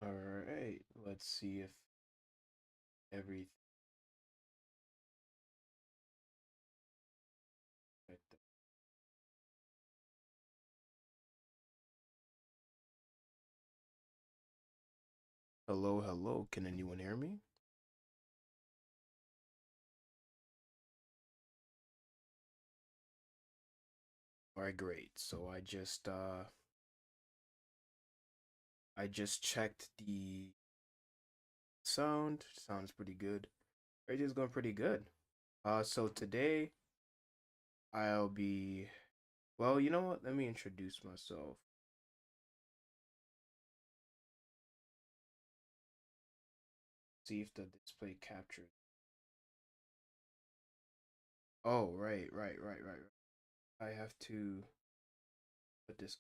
All right, let's see if everything. Hello, hello. Can anyone hear me? All right, great. So I just checked the sound. Sounds pretty good. Everything's going pretty good. So today I'll be well, you know what? Let me introduce myself. See if the display captures. Oh, right. I have to put this up.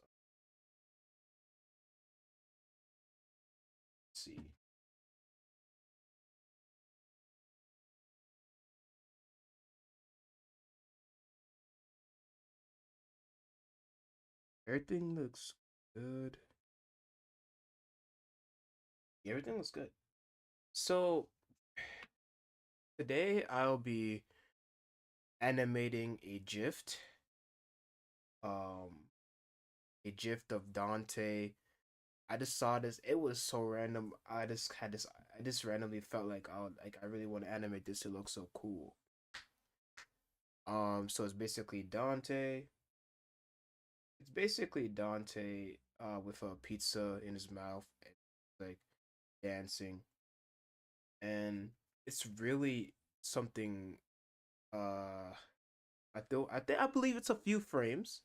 Let's see. Everything looks good. Yeah, everything looks good. So today I'll be animating um, a GIF of Dante. I just saw this. It was so random. I just randomly felt like I really want to animate this. It looks so cool. So it's basically Dante. It's basically Dante, with a pizza in his mouth and like dancing, and it's really something. Uh, I believe it's a few frames.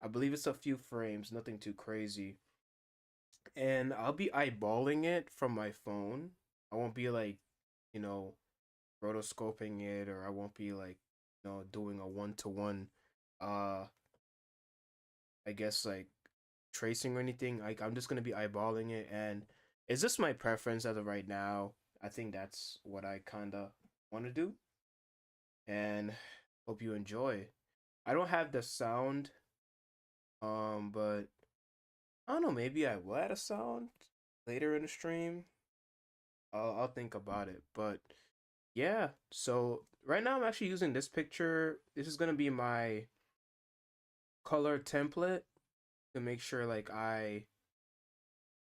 I believe it's a few frames, nothing too crazy. And I'll be eyeballing it from my phone. I won't be like, you know, rotoscoping it, or I won't be like, doing a one-to-one, uh, I guess like tracing or anything. Like I'm just gonna be eyeballing it, and it's just my preference as of right now. I think that's what I kinda want to do, and hope you enjoy. I don't have the sound, but I don't know. Maybe I will add a sound later in the stream. I'll think about it. But yeah, so right now I'm actually using this picture. This is gonna be my color template to make sure like I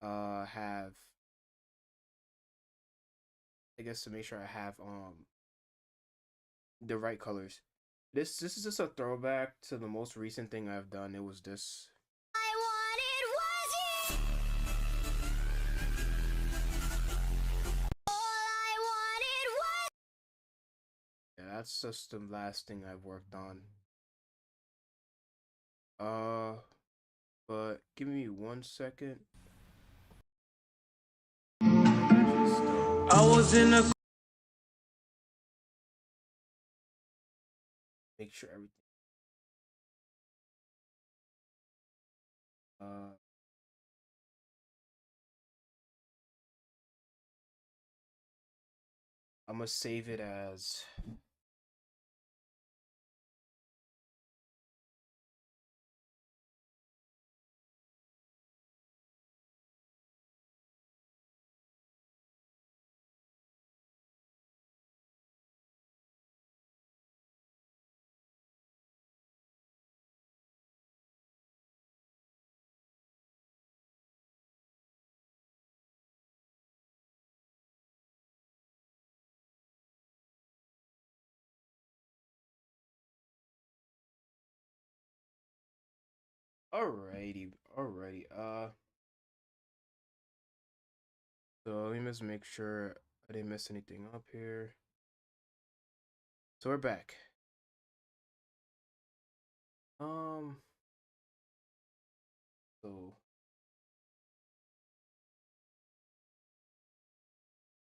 have, I guess, to make sure I have the right colors. This is just a throwback to the most recent thing I've done. It was this. I wanted was you. All I wanted was. Yeah, that's just the last thing I've worked on. Uh, but give me 1 second. Let me just I was in a. make sure everything. Uh, I'm gonna save it as. Alrighty. So let me just make sure I didn't mess anything up here. So we're back. Um,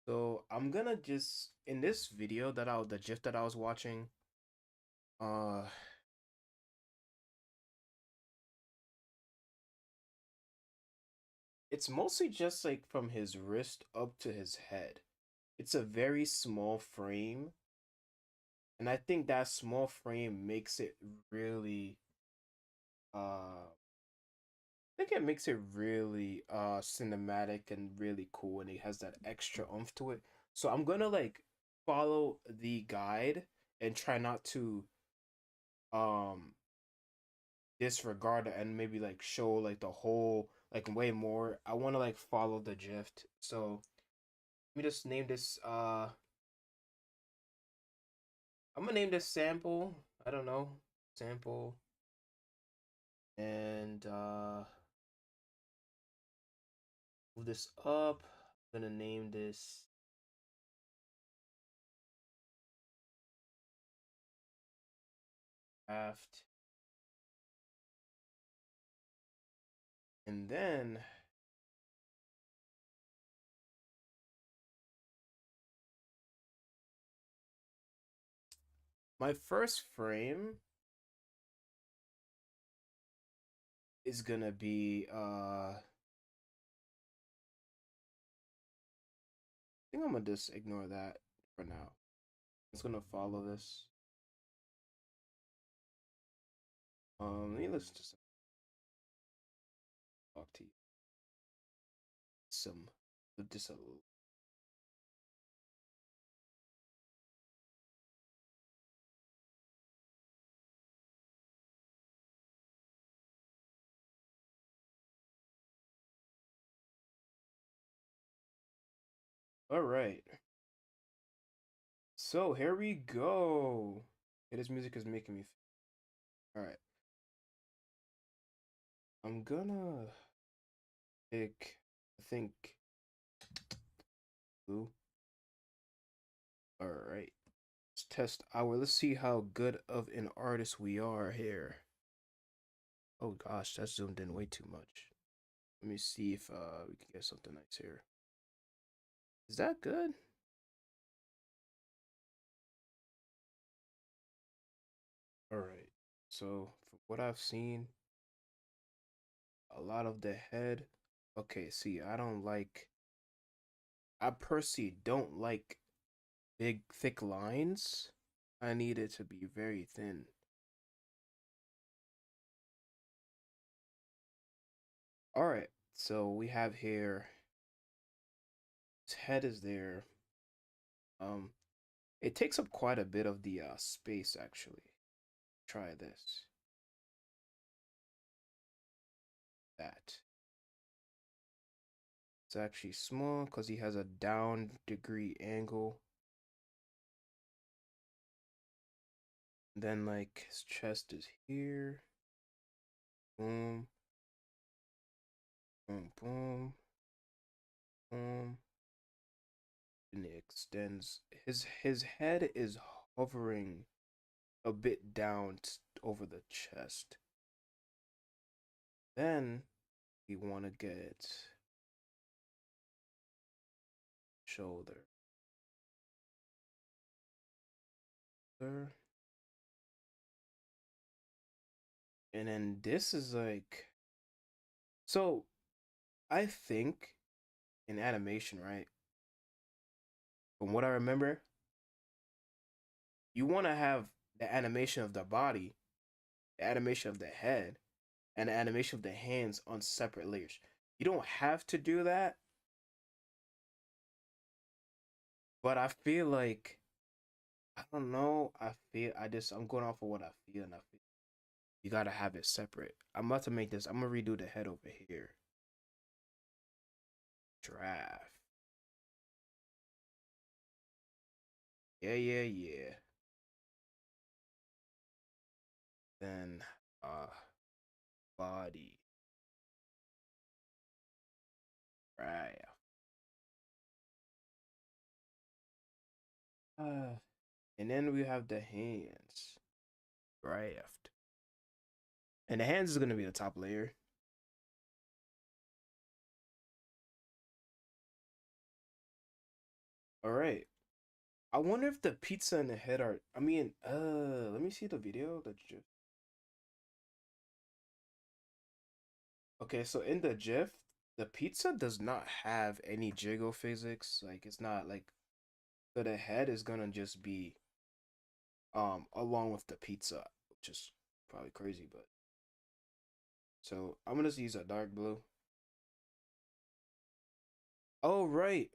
so I'm gonna just in this video the GIF that I was watching, uh, it's mostly just like from his wrist up to his head. It's a very small frame, and I think that small frame makes it really, uh, think it makes it really cinematic and really cool, and it has that extra oomph to it. So I'm gonna like follow the guide and try not to um disregard it and maybe like show like the whole like way more. I want to like follow the drift. So let me just name this I'm gonna name this sample. I don't know. Sample. And move this up. I'm gonna name this draft. And then my first frame is gonna be I think I'm gonna just ignore that for now. I'm just gonna follow this. Let me listen to some talk to you. Some just a little. All right. So here we go. Hey, this music is making me. All right. I'm gonna pick. I think blue. All right. Let's test our. Let's see how good of an artist we are here. Oh gosh, that's zoomed in way too much. Let me see if we can get something nice here. Is that good? All right. So from what I've seen, a lot of the head. Okay, see, I don't like. I personally don't like big thick lines. I need it to be very thin. All right. So we have here. His head is there. Um, it takes up quite a bit of the space actually. Try this. That. It's actually small because he has a down degree angle. And then like his chest is here. Boom. Boom. Boom. Boom. And it extends. His head is hovering a bit down over the chest. Then we want to get shoulder. There. And then this is like so I think in animation, right? From what I remember, you want to have the animation of the body, the animation of the head, and the animation of the hands on separate layers. You don't have to do that, but I feel like I don't know. I'm going off of what I feel, and I feel you gotta have it separate. I'm about to make this. I'm gonna redo the head over here. Draft. Yeah, yeah, yeah. Then body. Right. And then we have the hands. Draft. And the hands is gonna be the top layer. All right. I wonder if the pizza and the head are. I mean, let me see the video. The GIF. Okay, so in the GIF, the pizza does not have any jiggle physics. Like it's not like so the head is gonna just be along with the pizza, which is probably crazy, but So I'm gonna use a dark blue. Oh right.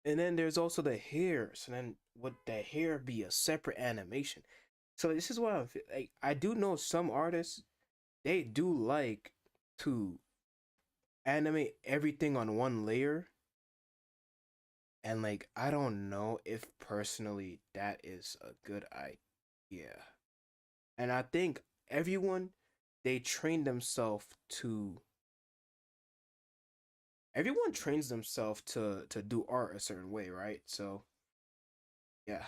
And then there's also the hair. So then would the hair be a separate animation? So this is why like I do know some artists they do like to animate everything on one layer, and like I don't know if personally that is a good idea. And I think everyone they train themselves to everyone trains themselves to do art a certain way, right? So yeah,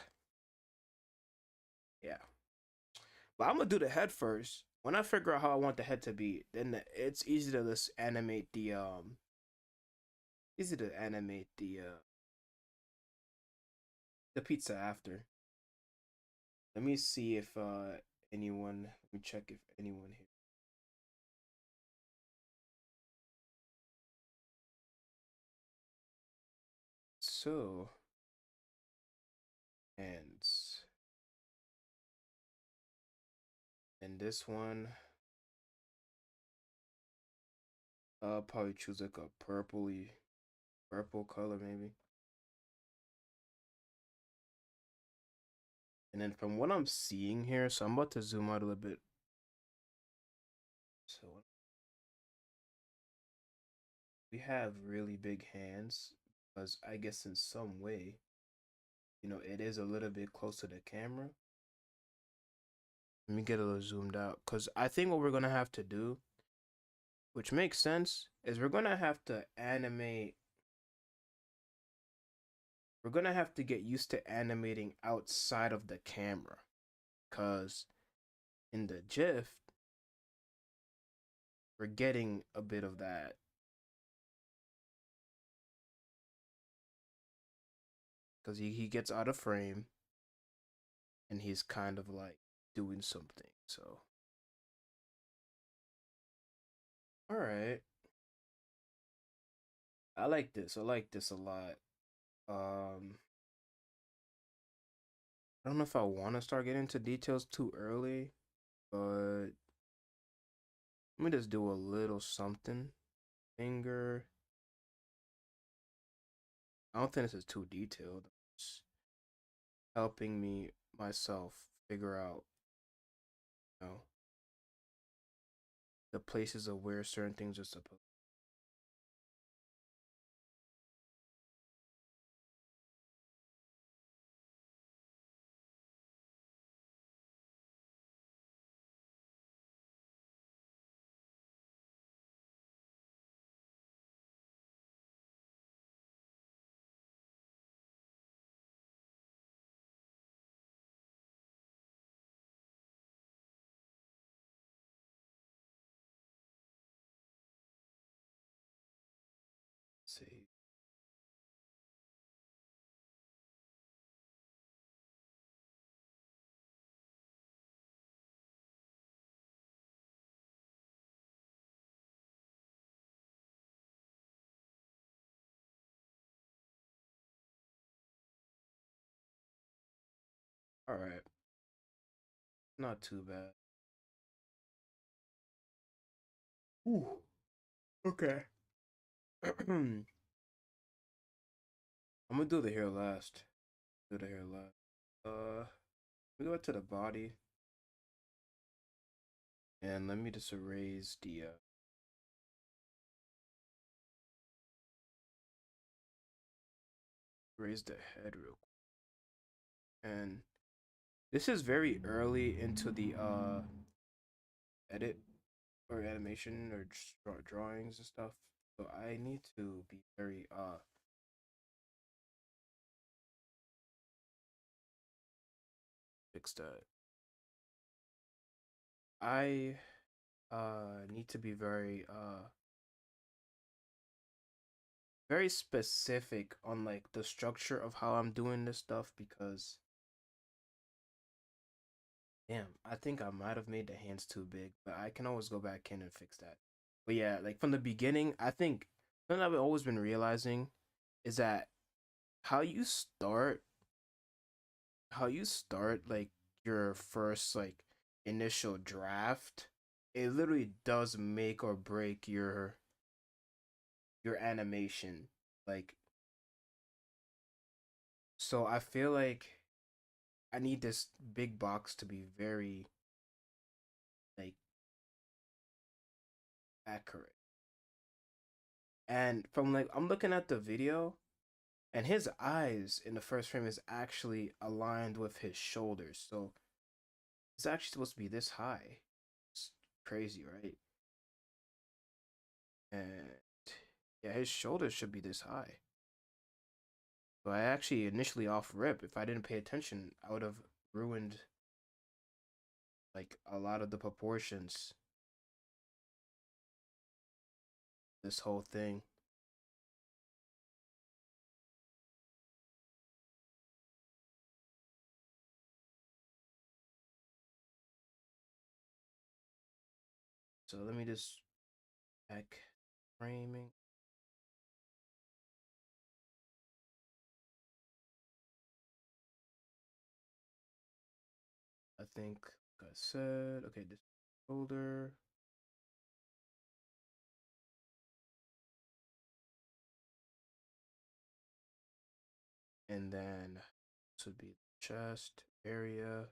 yeah. But I'm gonna do the head first. When I figure out how I want the head to be, then it's easy to just animate the pizza after. Let me see if anyone. Let me check if anyone here. So hands and this one. I'll probably choose like a purple color maybe. And then from what I'm seeing here, so I'm about to zoom out a little bit. So we have really big hands because I guess in some way, it is a little bit close to the camera. Let me get a little zoomed out because I think what we're gonna have to do, which makes sense, is we're gonna have to animate. We're gonna have to get used to animating outside of the camera because in the GIF, we're getting a bit of that. Because he gets out of frame and he's kind of like doing something. So, all right. I like this. I like this a lot. Um, I don't know if I want to start getting into details too early, but let me just do a little something. Finger. I don't think this is too detailed. It's helping me myself figure out, you know, the places of where certain things are supposed. See. All right. Not too bad. Ooh. Okay. I'm gonna do the hair last. Do the hair last. We go to the body, and let me just erase the head real quick. And this is very early into the edit or animation or drawings and stuff, so I need to be very fix that. I need to be very specific on like the structure of how I'm doing this stuff because damn, I think I might have made the hands too big, but I can always go back in and fix that. But yeah, like from the beginning, I think something I've always been realizing is that how you start, how you start like your first like initial draft it literally does make or break your animation. Like, so I feel like I need this big box to be very like accurate. And from like I'm looking at the video and his eyes in the first frame is actually aligned with his shoulders. So it's actually supposed to be this high. It's crazy, right? And yeah, his shoulders should be this high. So I actually initially off rip, if I didn't pay attention, I would have ruined like a lot of the proportions. This whole thing. So let me just back framing. I think, like I said, okay, this shoulder. And then this would be the chest area.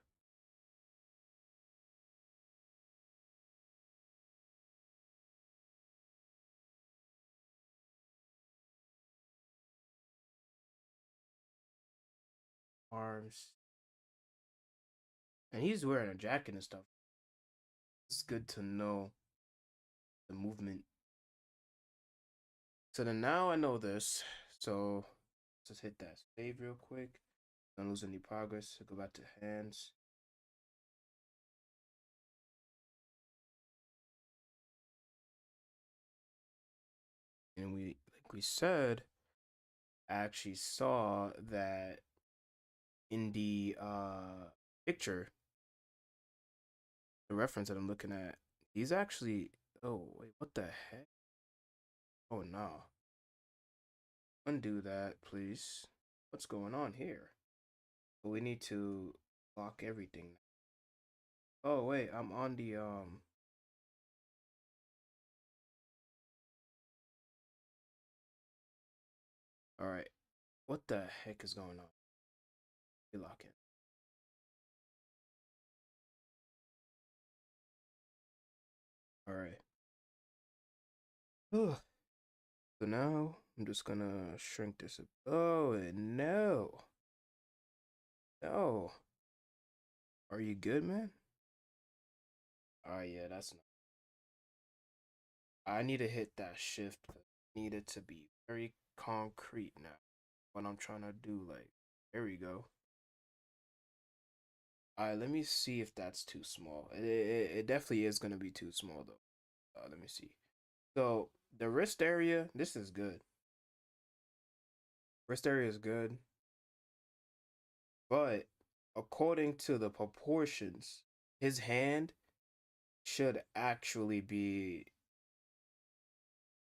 Arms. And he's wearing a jacket and stuff. It's good to know the movement. So then now I know this. So let's just hit that save real quick. Don't lose any progress. So go back to hands. And we, like we said, I actually saw that in the picture, the reference that I'm looking at, he's actually, oh wait, what the heck? Oh no. Undo that, please. What's going on here? We need to lock everything. Oh wait, I'm on the all right. What the heck is going on? We lock in. All right. Ugh. So now I'm just gonna shrink this. Oh no. No. Are you good, man? Oh yeah, that's not. I need to hit that shift. I need it to be very concrete now. What I'm trying to do, like, there we go. All right, let me see if that's too small. It definitely is gonna be too small though. Let me see. So the wrist area, this is good. Wrist area is good, but according to the proportions, his hand should actually be.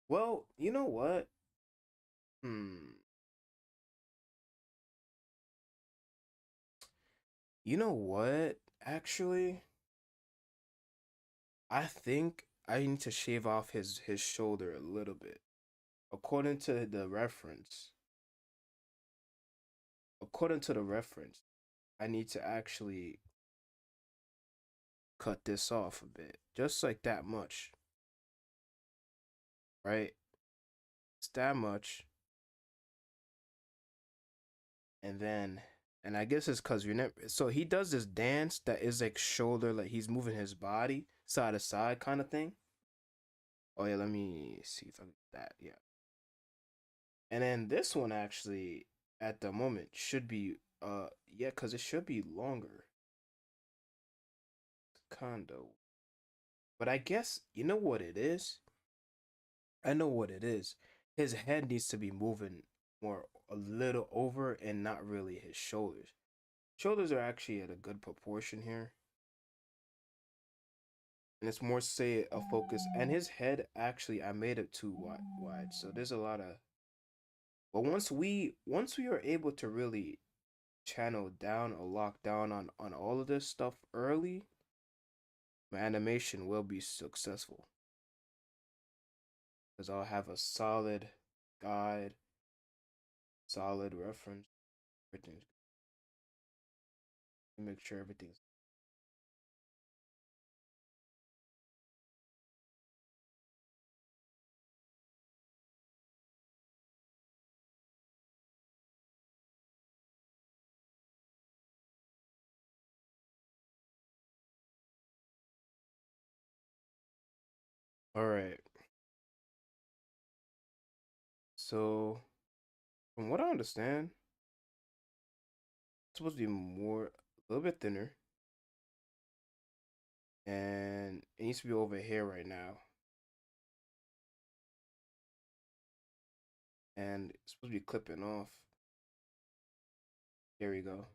Well, you know what? Hmm. You know what? Actually, I think I need to shave off his shoulder a little bit. According to the reference, according to the reference, I need to actually cut this off a bit, just like that much, right? It's that much, and then, and I guess it's because you're never. So he does this dance that is like shoulder, like he's moving his body side to side kind of thing. Oh yeah, let me see if I get that. Yeah, and then this one actually at the moment should be yeah, because it should be longer, kinda. But I guess you know what it is. I know what it is. His head needs to be moving more a little over and not really his shoulders. Shoulders are actually at a good proportion here. And it's more say a focus. And his head actually I made it too wide. So there's a lot of but once we are able to really channel down or lock down on all of this stuff early, my animation will be successful because I'll have a solid guide, solid reference, everything. Make sure everything's all right. So, from what I understand, it's supposed to be more, a little bit thinner, and it needs to be over here right now, and it's supposed to be clipping off. There we go.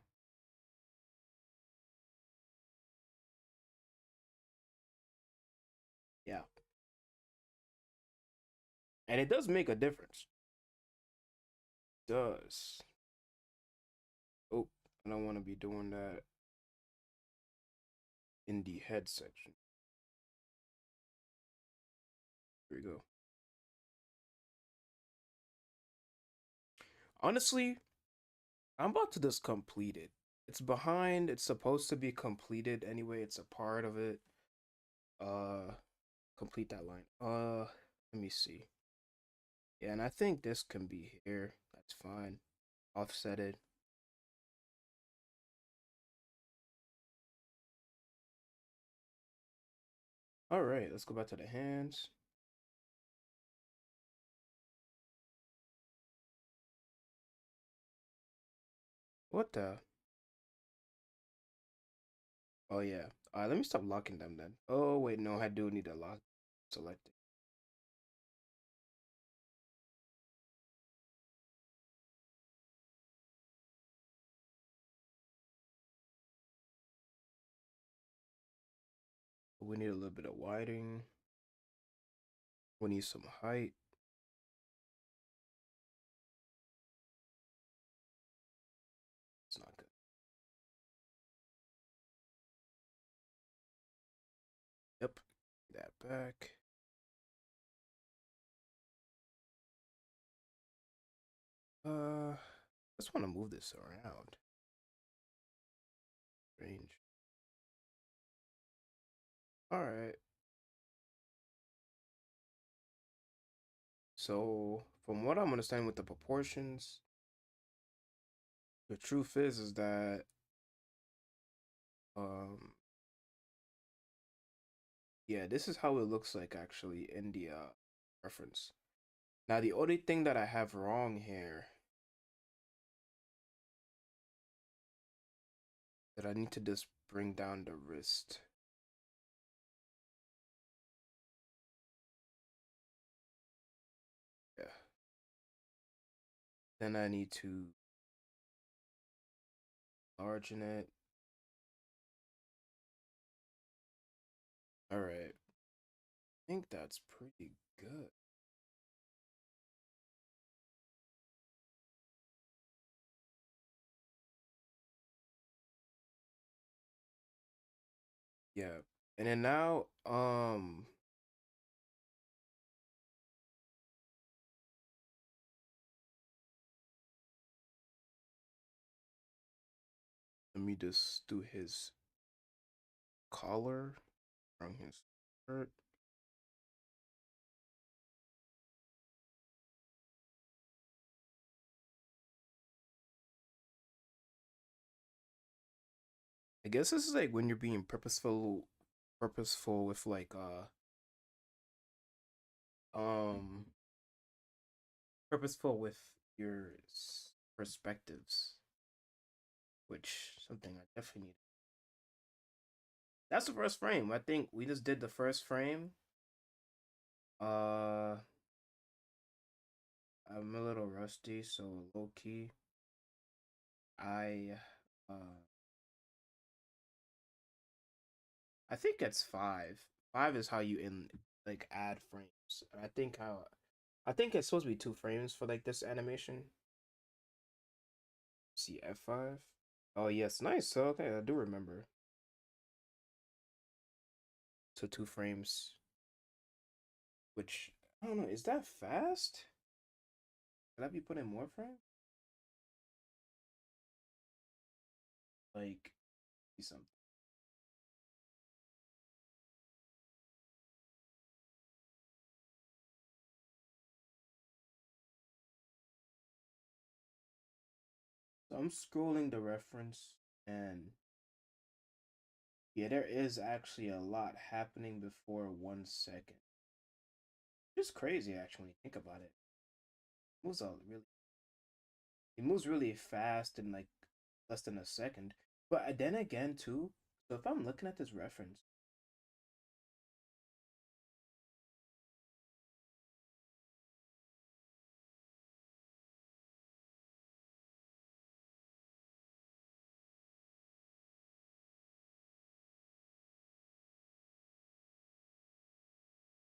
Yeah, and it does make a difference. It does. Oh, I don't want to be doing that in the head section. Here we go. Honestly, I'm about to just complete it. It's behind. It's supposed to be completed anyway. It's a part of it. Uh, complete that line. Let me see. Yeah, and I think this can be here. That's fine. Offset it. All right, let's go back to the hands. What the? Oh yeah. Let me stop locking them then. Oh wait, no, I do need to lock. Select it. We need a little bit of whiting. We need some height. It's not good. Yep. That back. I just want to move this around. Range. All right. So from what I'm understanding with the proportions, the truth is that um yeah, this is how it looks like actually in the reference. Now the only thing that I have wrong here that I need to just bring down the wrist. Yeah. Then I need to largen it. All right. I think that's pretty good. Yeah. And then now, let me just do his collar from his shirt. I guess this is like when you're being purposeful with like um purposeful with your perspectives, which something I definitely need. That's the first frame. I think we just did the first frame. Uh, I'm a little rusty, so low key. I uh I think it's 5. 5 is how you in like add frames. I think it's supposed to be 2 frames for like this animation. See F5. Oh yes, nice. So okay, I do remember. to 2 frames, which I don't know. Is that fast? Could I be putting more frames? Like, see something. So I'm scrolling the reference, and yeah, there is actually a lot happening before 1 second. It's crazy actually when you think about it. It moves a really it moves really fast in like less than a second. But then again too, so if I'm looking at this reference,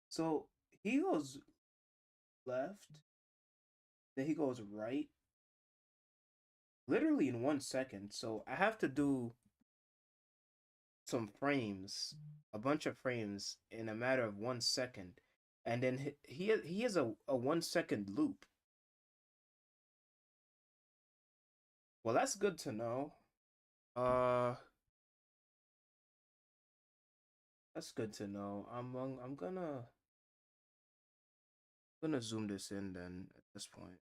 so he goes left, then he goes right, literally in 1 second. So I have to do some frames, a bunch of frames in a matter of 1 second, and then he has a 1 second loop. Well, that's good to know. Uh, that's good to know. I'm gonna zoom this in then at this point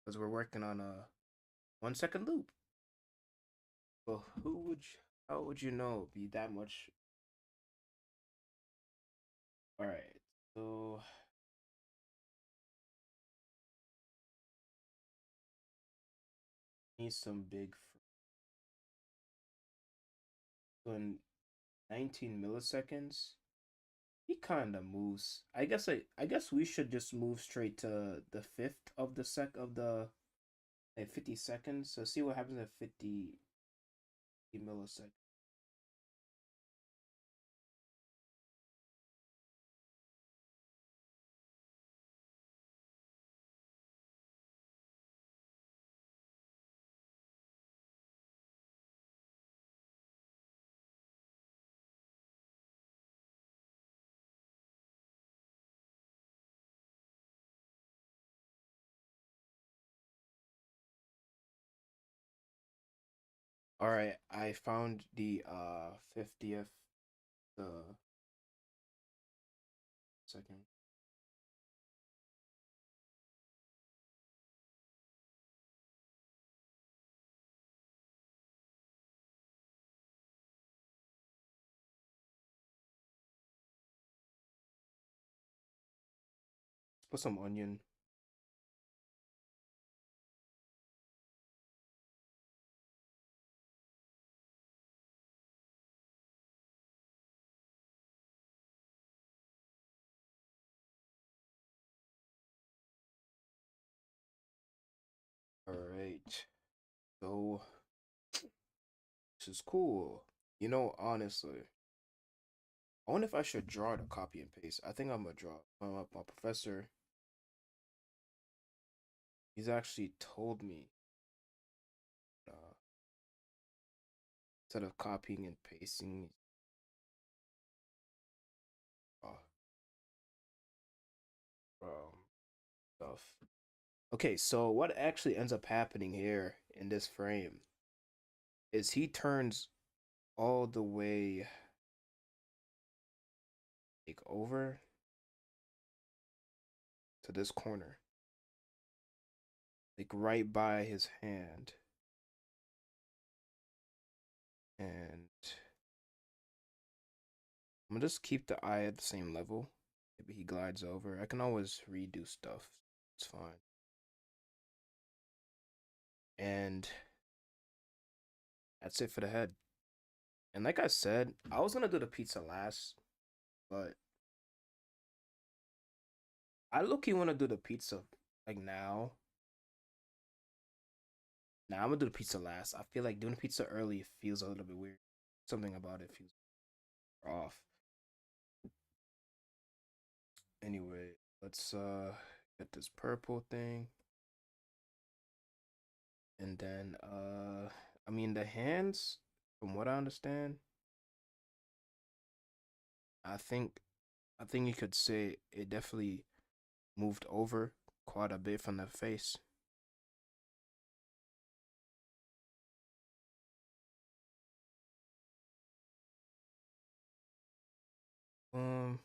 because we're working on a 1 second loop. Well, how would you know it'd be that much? All right, so need some big. So in 19 milliseconds, he kind of moves. I guess we should just move straight to the fifth of the sec of the at 50 seconds. So see what happens at 50 milliseconds. All right, I found the 50th second. Let's put some onion. All right. So this is cool. You know, honestly, I wonder if I should draw the copy and paste. I think I'm gonna draw. My professor, he's actually told me uh, instead of copying and pasting uh, um, stuff. Okay, so what actually ends up happening here in this frame is he turns all the way like over to this corner, like right by his hand, and I'm gonna just keep the eye at the same level. Maybe he glides over. I can always redo stuff. It's fine. And that's it for the head. And like I said, I was gonna do the pizza last, but I look you wanna do the pizza like now. Now I'm gonna do the pizza last. I feel like doing the pizza early feels a little bit weird. Something about it feels off. Anyway, let's get this purple thing. And then I mean the hands, From what I understand, I think I think you could say it definitely moved over quite a bit from the face. Um,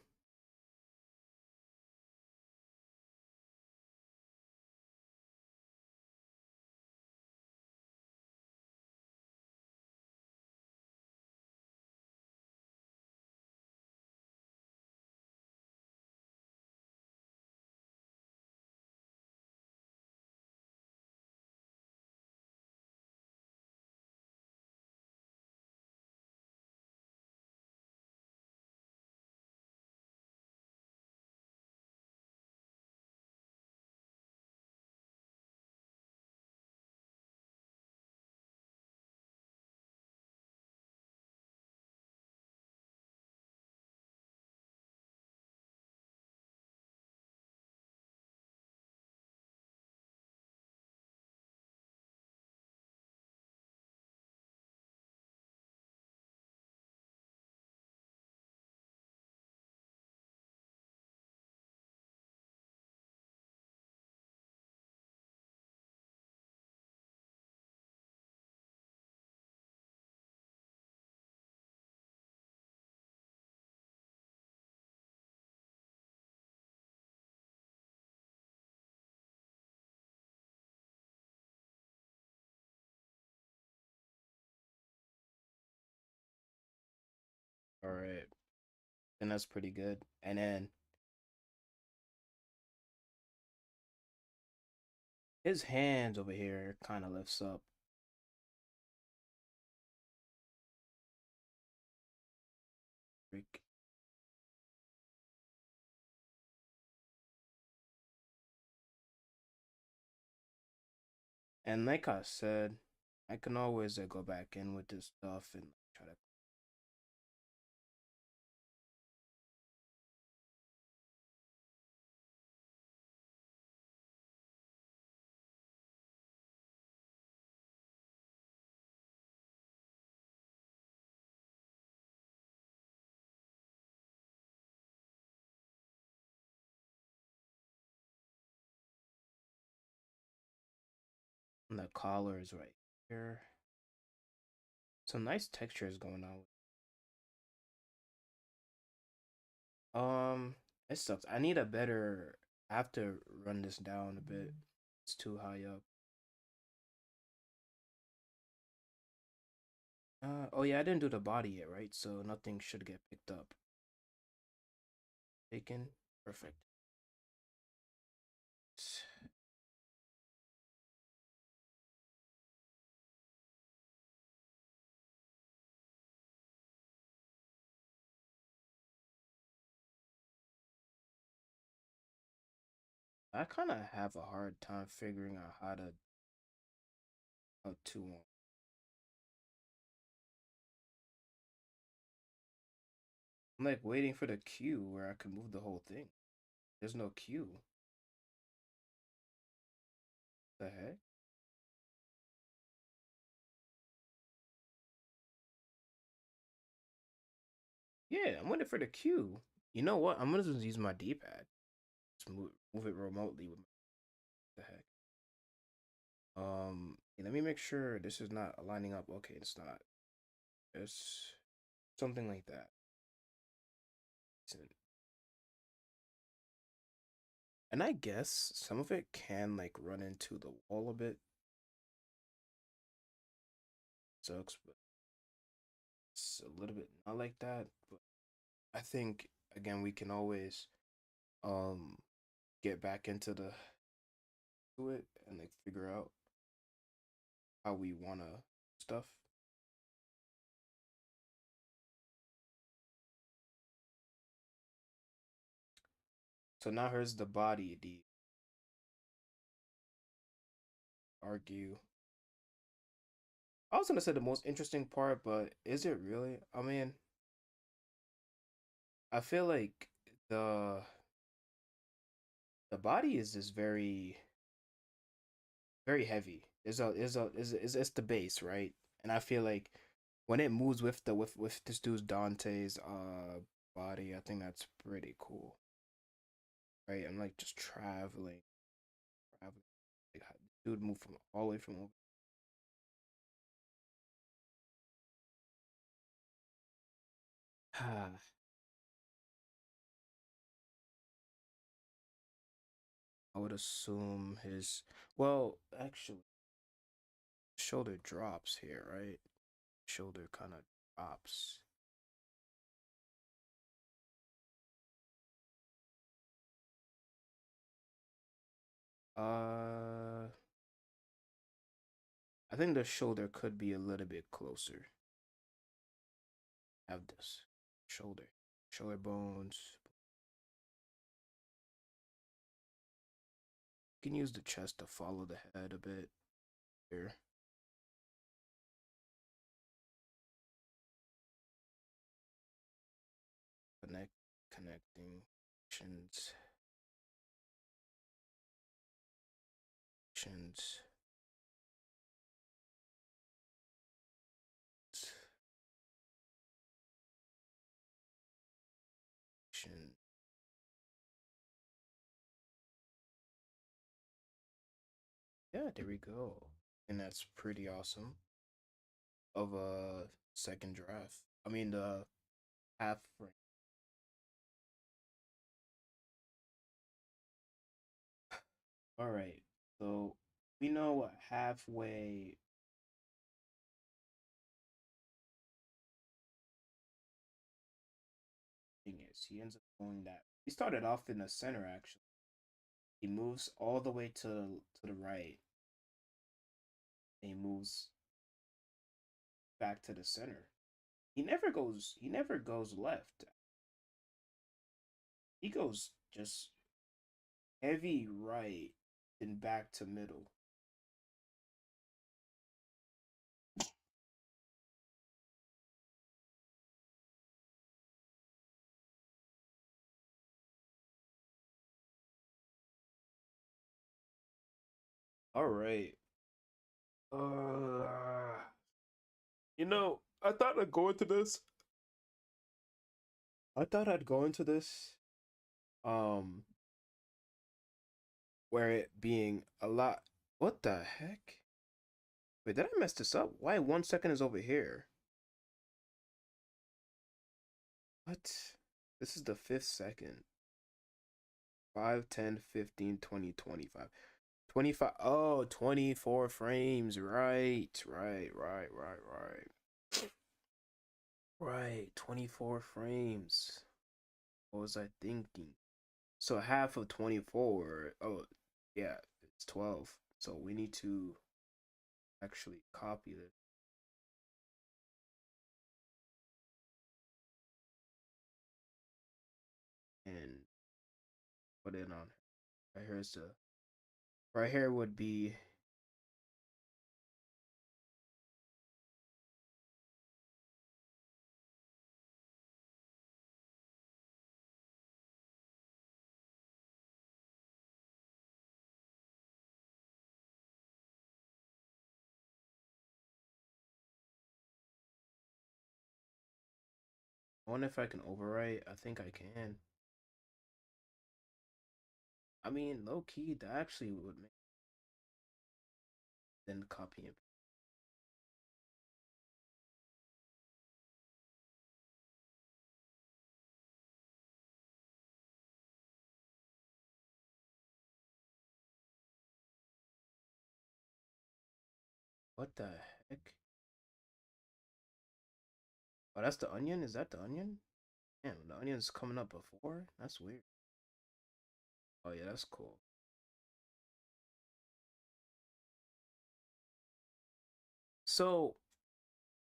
all right, then that's pretty good. And then his hands over here kind of lifts up. Freak. And like I said, I can always go back in with this stuff and try to. And the collar is right here. Some nice textures going on. Um, it sucks. I need a better. I have to run this down a bit. It's too high up. Oh yeah, I didn't do the body yet, right? So nothing should get picked up. Taken. Perfect. I kind of have a hard time figuring out how to. I'm like waiting for the cue where I can move the whole thing. There's no cue. The heck? Yeah, I'm waiting for the cue. You know what? I'm gonna just use my D-pad. Just move it remotely with the heck. Yeah, let me make sure this is not lining up. Okay, it's not. It's something like that. And I guess some of it can like run into the wall a bit. Sucks, but it's a little bit not like that. But I think again we can always um get back into the to it and like figure out how we wanna stuff. So now here's the body, the argue. I was gonna say the most interesting part, but is it really? I mean, I feel like the the body is just very heavy. Is it's the base, right? And I feel like when it moves with the with this dude's Dante's body, I think that's pretty cool. Right? I'm like just traveling. Like, dude moved from all the way from over. I would assume his. Well, actually, shoulder drops here, right? Shoulder kind of drops. Uh, I think the shoulder could be a little bit closer. Have this shoulder, shoulder bones. You can use the chest to follow the head a bit here. Connect, connecting, actions, actions. Action. Yeah, there we go. And that's pretty awesome. Of a second draft. I mean the half frame. All right. So we know what halfway thing is. He ends up going that. He started off in the center actually. He moves all the way to the right. And he moves back to the center. He never goes left. He goes just heavy right and back to middle. All right. Uh, I thought I'd go into this. I thought I'd go into this. Um, where it being a lot. What the heck? Wait, did I mess this up? Why 1 second is over here? What? This is the 5th second. 5, 10, 15, 20, 25. 25. Oh, 24 frames. Right. Right. 24 frames. What was I thinking? So half of 24. Oh, yeah, it's 12. So we need to actually copy this and put it on. Right here's the. Right here would be. I wonder if I can overwrite. I think I can. I mean, low key, that actually would make then copy it. What the heck? Oh, that's the onion? Is that the onion? Damn, the onion's coming up before? That's weird. Oh, yeah, that's cool. So,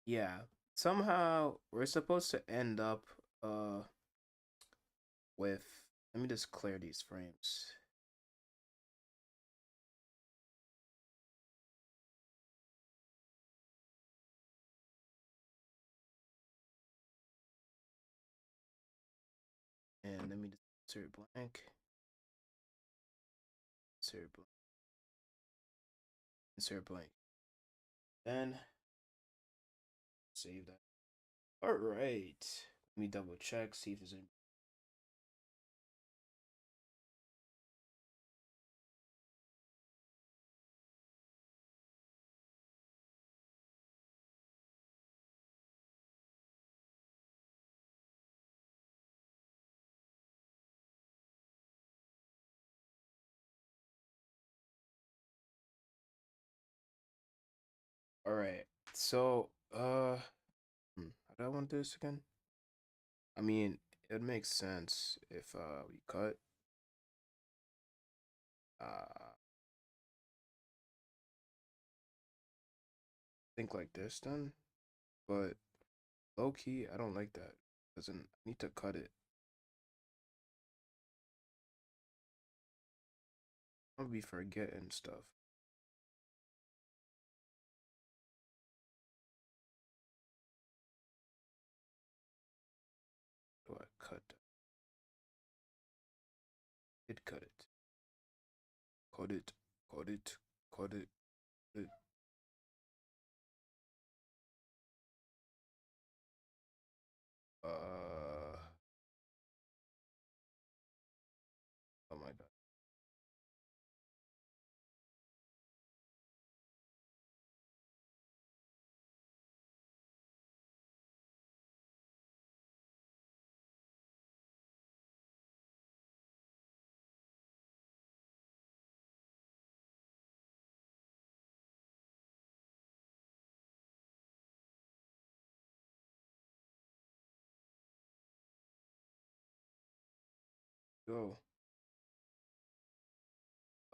yeah, somehow we're supposed to end up with. Let me just clear these frames. And let me just insert blank. Insert blank. Insert blank. Then save that. All right. Let me double check, see if there's any. All right. So, how do I want to do this again? I mean, it makes sense if we cut think like this then, but low key, I don't like that. Doesn't I need to cut it. I'm gonna be forgetting stuff. Do I cut? Did cut it. Cut it. Cut it. Cut it. Cut it. Oh my god. Go.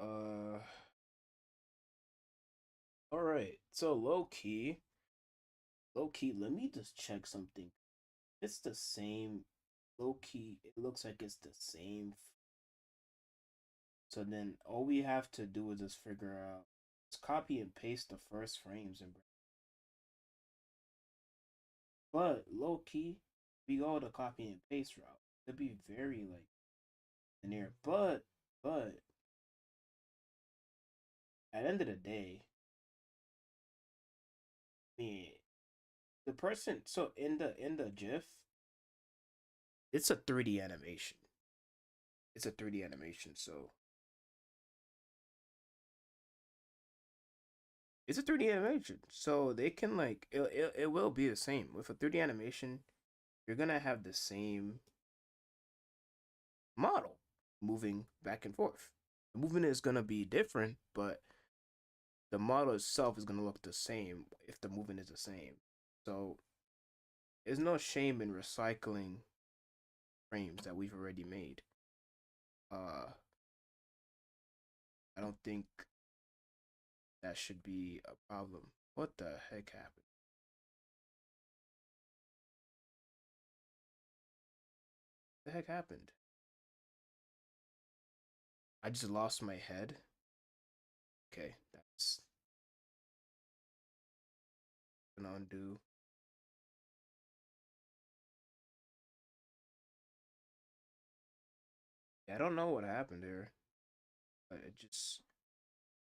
Uh. All right. So low key. Let me just check something. It's the same. Low key. It looks like it's the same. So then all we have to do is just figure out. Let's copy and paste the first frames and. But low key, we go the copy and paste route. It'd be very like linear. But at the end of the day, I mean the person so in the GIF, it's a 3D animation. It's a 3D animation, so it's a 3D animation. So they can like it will be the same. With a 3D animation, you're gonna have the same model moving back and forth. The movement is gonna be different, but the model itself is gonna look the same if the movement is the same. So there's no shame in recycling frames that we've already made. Uh, I don't think that should be a problem. What the heck happened? The heck happened? I just lost my head. Okay, that's gonna undo. Yeah, I don't know what happened there, but it just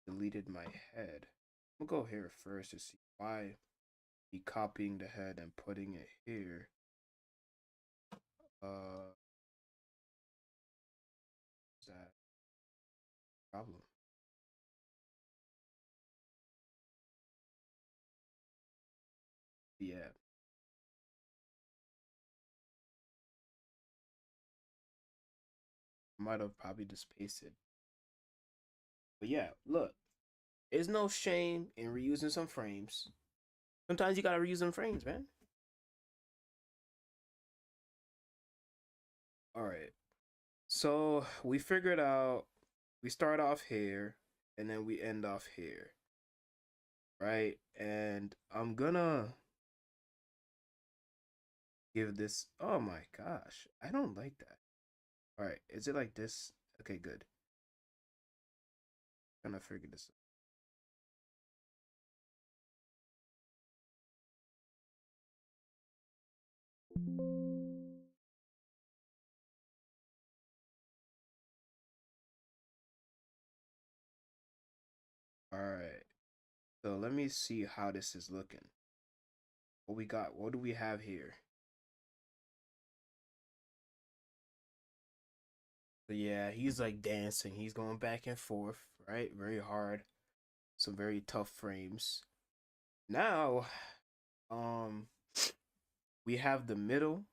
deleted my head. I'm gonna go here first to see why he copying the head and putting it here. Uh, is that a problem? Yeah, I might have probably just pasted. But yeah, look, there's no shame in reusing some frames. Sometimes you gotta reuse some frames, man. All right. So we figured out we start off here and then we end off here, right? And I'm gonna give this. Oh my gosh, I don't like that. All right, is it like this? Okay, good. Gonna figure this out. All right. So let me see how this is looking. what we got? What do we have here? So yeah, he's like dancing. He's going back and forth, right? Very hard. Some very tough frames. Now, um, we have the middle.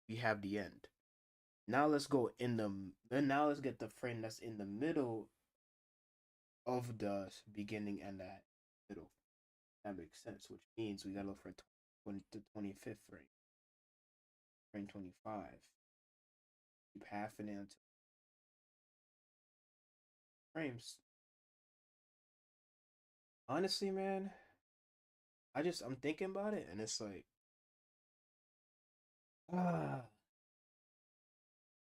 We have the end. Now let's go in the. Then now let's get the frame that's in the middle of the beginning and the middle. That makes sense. Which means we gotta look for 20 to 25th frame. Frame 25. Keep halving it until frames. Honestly, man, I'm thinking about it and it's like ah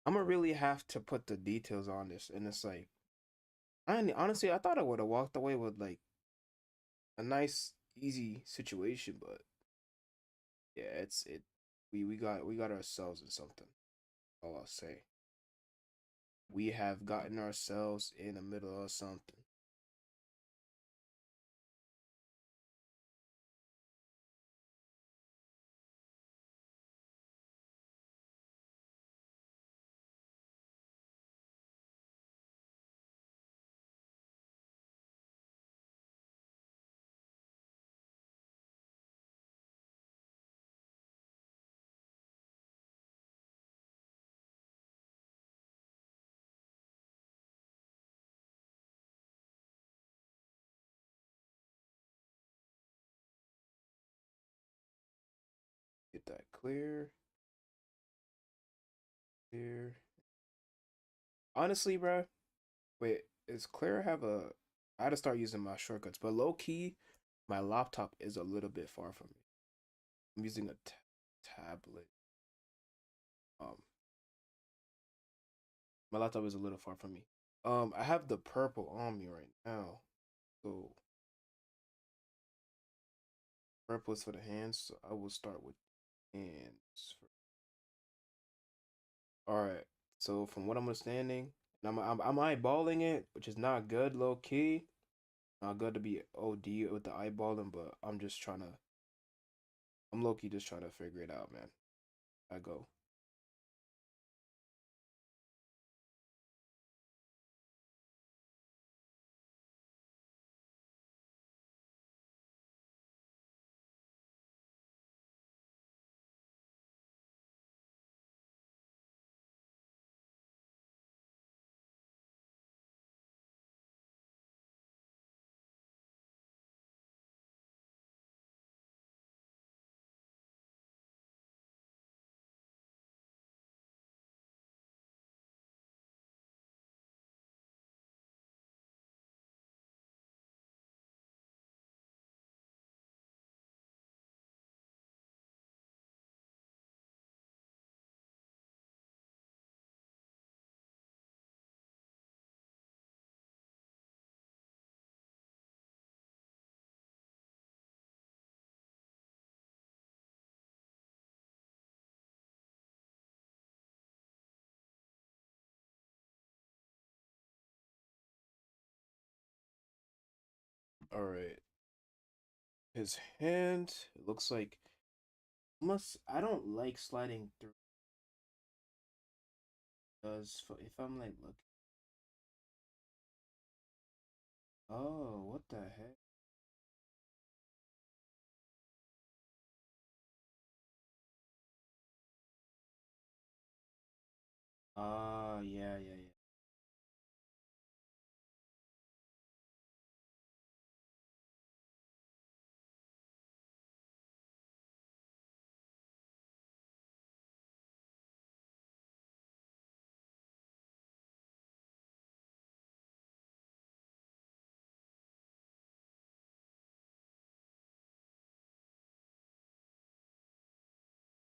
I'm gonna really have to put the details on this and it's like honestly I thought I would have walked away with like a nice easy situation, but yeah, we got ourselves in something. All I'll say. We have gotten ourselves in the middle of something. Get that clear, clear. Honestly, bro, wait, is clear have a? I had to start using my shortcuts, but low key, my laptop is a little bit far from me. I'm using a tablet. Um, my laptop is a little far from me. I have the purple on me right now, so purple is for the hands. So I will start with hands. All right. So from what I'm understanding, and I'm eyeballing it, which is not good, low key. Not good to be OD with the eyeballing, but I'm low key just trying to figure it out, man. I go. All right. His hand, it looks like must I don't like sliding through does if I'm like look. Oh, what the heck? Yeah, yeah, yeah.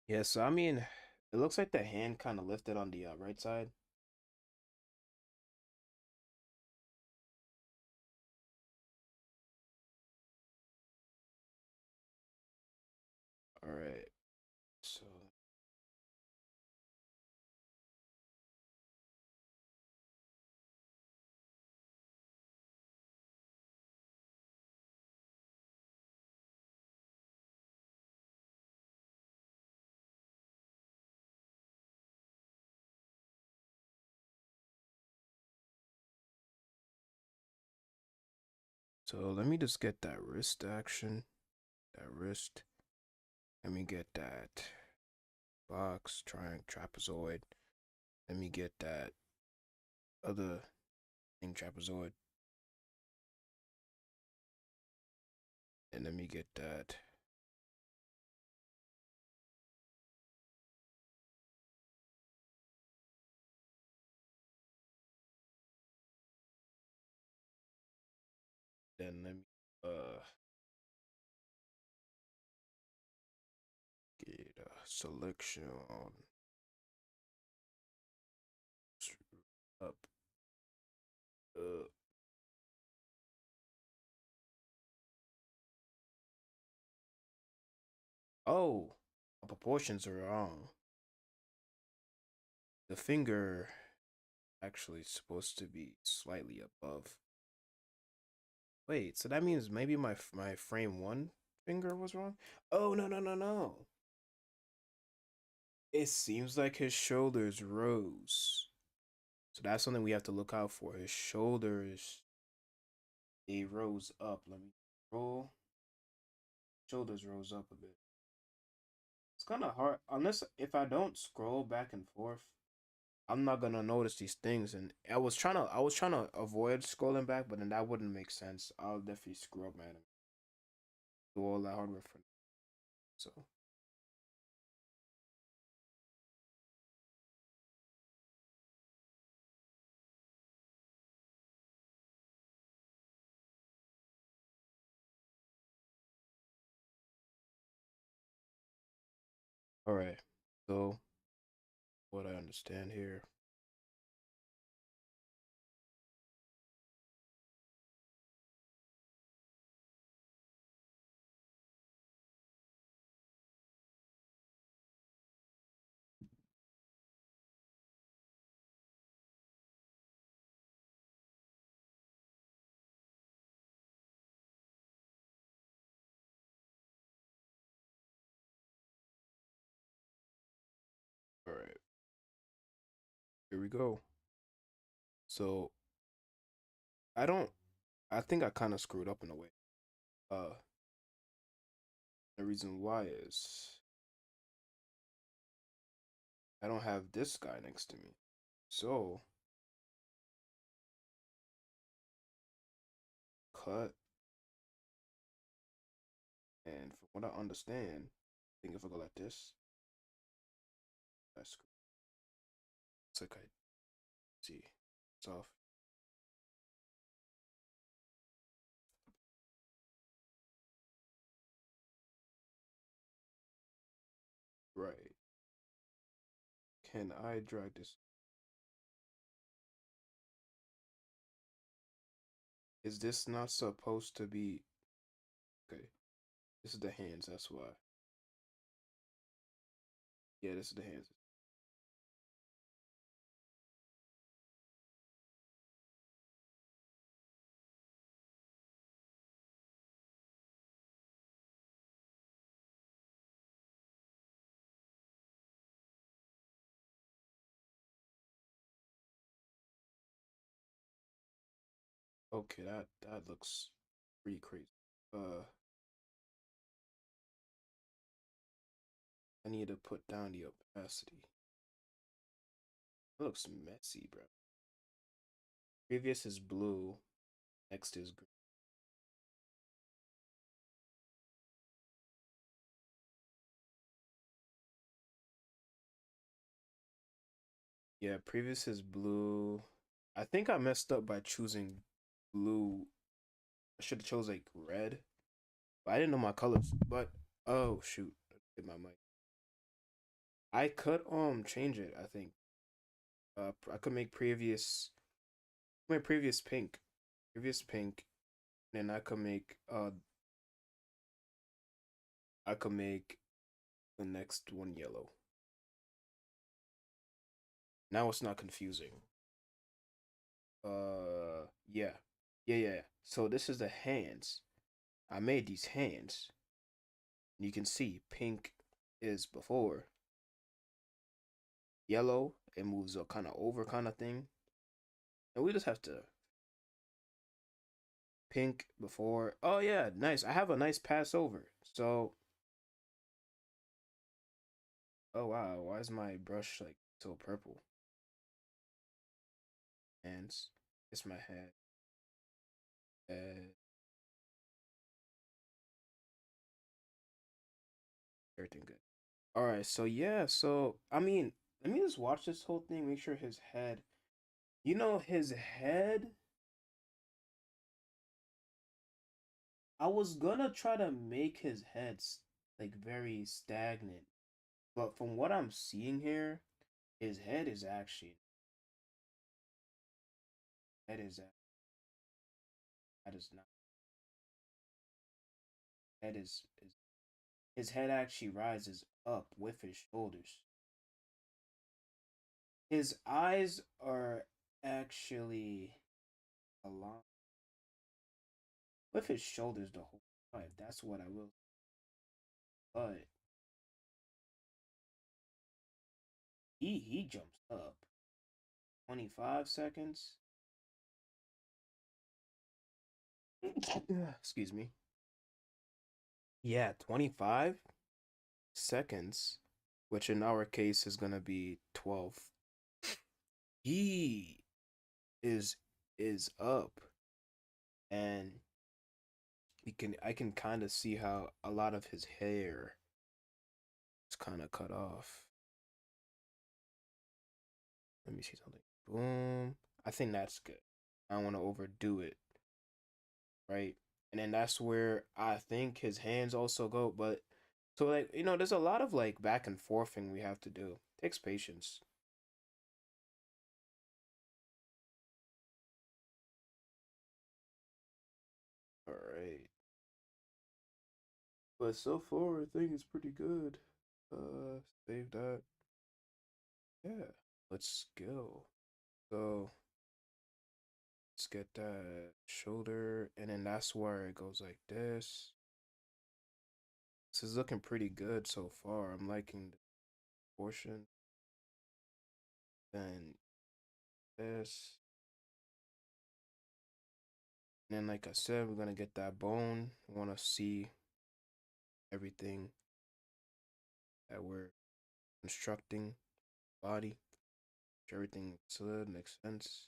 Yeah, so I mean, it looks like the hand kind of lifted on the right side. All right. So So let me just get that wrist action. That wrist. Let me get that box, triangle, trapezoid. Let me get that other thing, trapezoid. And let me get that. Then let me get a selection on up. Uh, oh, my proportions are wrong. The finger actually supposed to be slightly above. Wait, so that means maybe my frame one finger was wrong? Oh, no, no, no, no. It seems like his shoulders rose. So that's something we have to look out for. His shoulders, they rose up. Let me roll. Shoulders rose up a bit. It's kind of hard unless if I don't scroll back and forth, I'm not gonna notice these things. And I was trying to avoid scrolling back, but then that wouldn't make sense. I'll definitely screw up, man. Do all that hard work for so. All right. So what I understand here. All right. Here we go. So I don't. I think I kind of screwed up in a way. Uh, the reason why is I don't have this guy next to me. So cut, and from what I understand, I think if I go like this, that's it's okay. See, it's off. Right. Can I drag this? Is this not supposed to be okay? This is the hands. That's why. Yeah, this is the hands. Okay, that looks pretty crazy. Uh, I need to put down the opacity. It looks messy, bro. Previous is blue. Next is green. Yeah, previous is blue. I think I messed up by choosing blue. I should have chose like red. But I didn't know my colors. But oh shoot, hit my mic. I could change it. I think I could make previous pink, and I could make the next one yellow. Now it's not confusing. Yeah, yeah. So this is the hands. I made these hands. You can see pink is before yellow. It moves a kind of over kind of thing, and we just have to pink before. Oh yeah, nice. I have a nice Passover. So, oh wow, why is my brush like so purple? And it's my head. Uh, everything good. All right, so yeah, so I mean, let me just watch this whole thing. Make sure his head. You know, his head. I was gonna try to make his head like very stagnant, but from what I'm seeing here, his head is actually that is that is not that is his head actually rises up with his shoulders. His eyes are actually aligned with his shoulders the whole time. That's what I will. But he jumps up 25 seconds. Excuse me. Yeah, 25 seconds, which in our case is gonna be 12. He is is up, and I can kind of see how a lot of his hair is kind of cut off. Let me see something. Boom. I think that's good. I don't want to overdo it, right? And then that's where I think his hands also go. But so like there's a lot of like back and forthing we have to do. Takes patience. All right. But so far, I think it's pretty good. Save that. Yeah. Let's go. So let's get that shoulder, and then that's where it goes like this. This is looking pretty good so far. I'm liking the portion. Then this. And then, like I said, we're gonna get that bone. We wanna see everything that we're constructing body. Everything looks good, makes sense.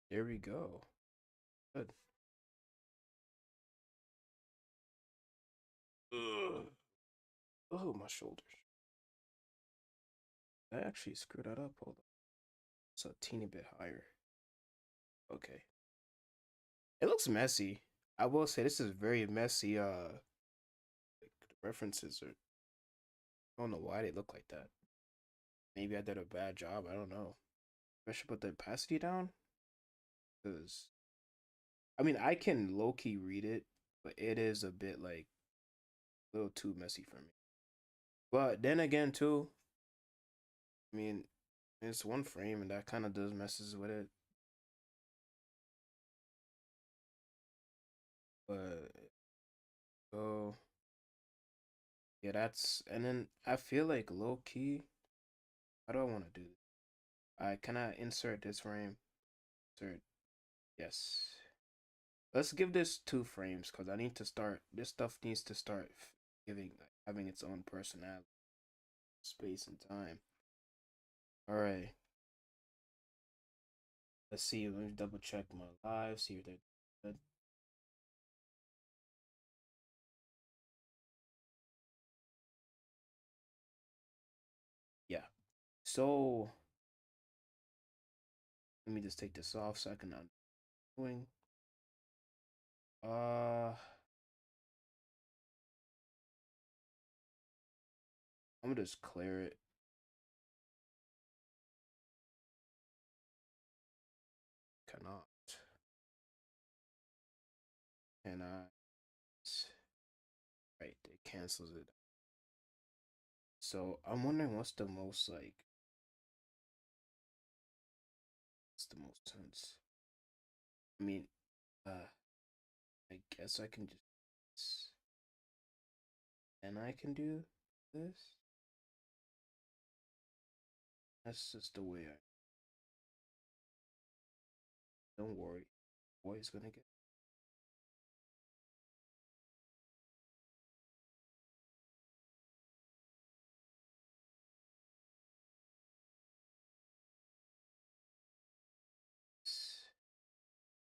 There we go. Good. Ugh. Oh, my shoulders. I actually screwed that up. Hold on. It's a teeny bit higher. Okay. It looks messy. I will say this is very messy. Like, the references are. I don't know why they look like that. Maybe I did a bad job. I don't know. I should put the opacity down. Because, I mean, I can low key read it, but it is a bit like a little too messy for me. But then again, too, I mean, it's one frame and that kind of does messes with it. But, so, yeah, that's. And then I feel like low key. How do I want to do this? I cannot insert this frame. Insert. Yes. Let's give this 2 frames because I need to start. This stuff needs to start giving, like, having its own personality, space, and time. All right. Let's see. Let me double check my live. See if they're good. Yeah. So let me just take this off so I can doing. Uh, I'm gonna just clear it. Cannot. And right, it cancels it. So I'm wondering what's the most like. What's the most sense? I mean, I guess I can just. And I can do this. That's just the way I. Don't worry, boy's gonna get.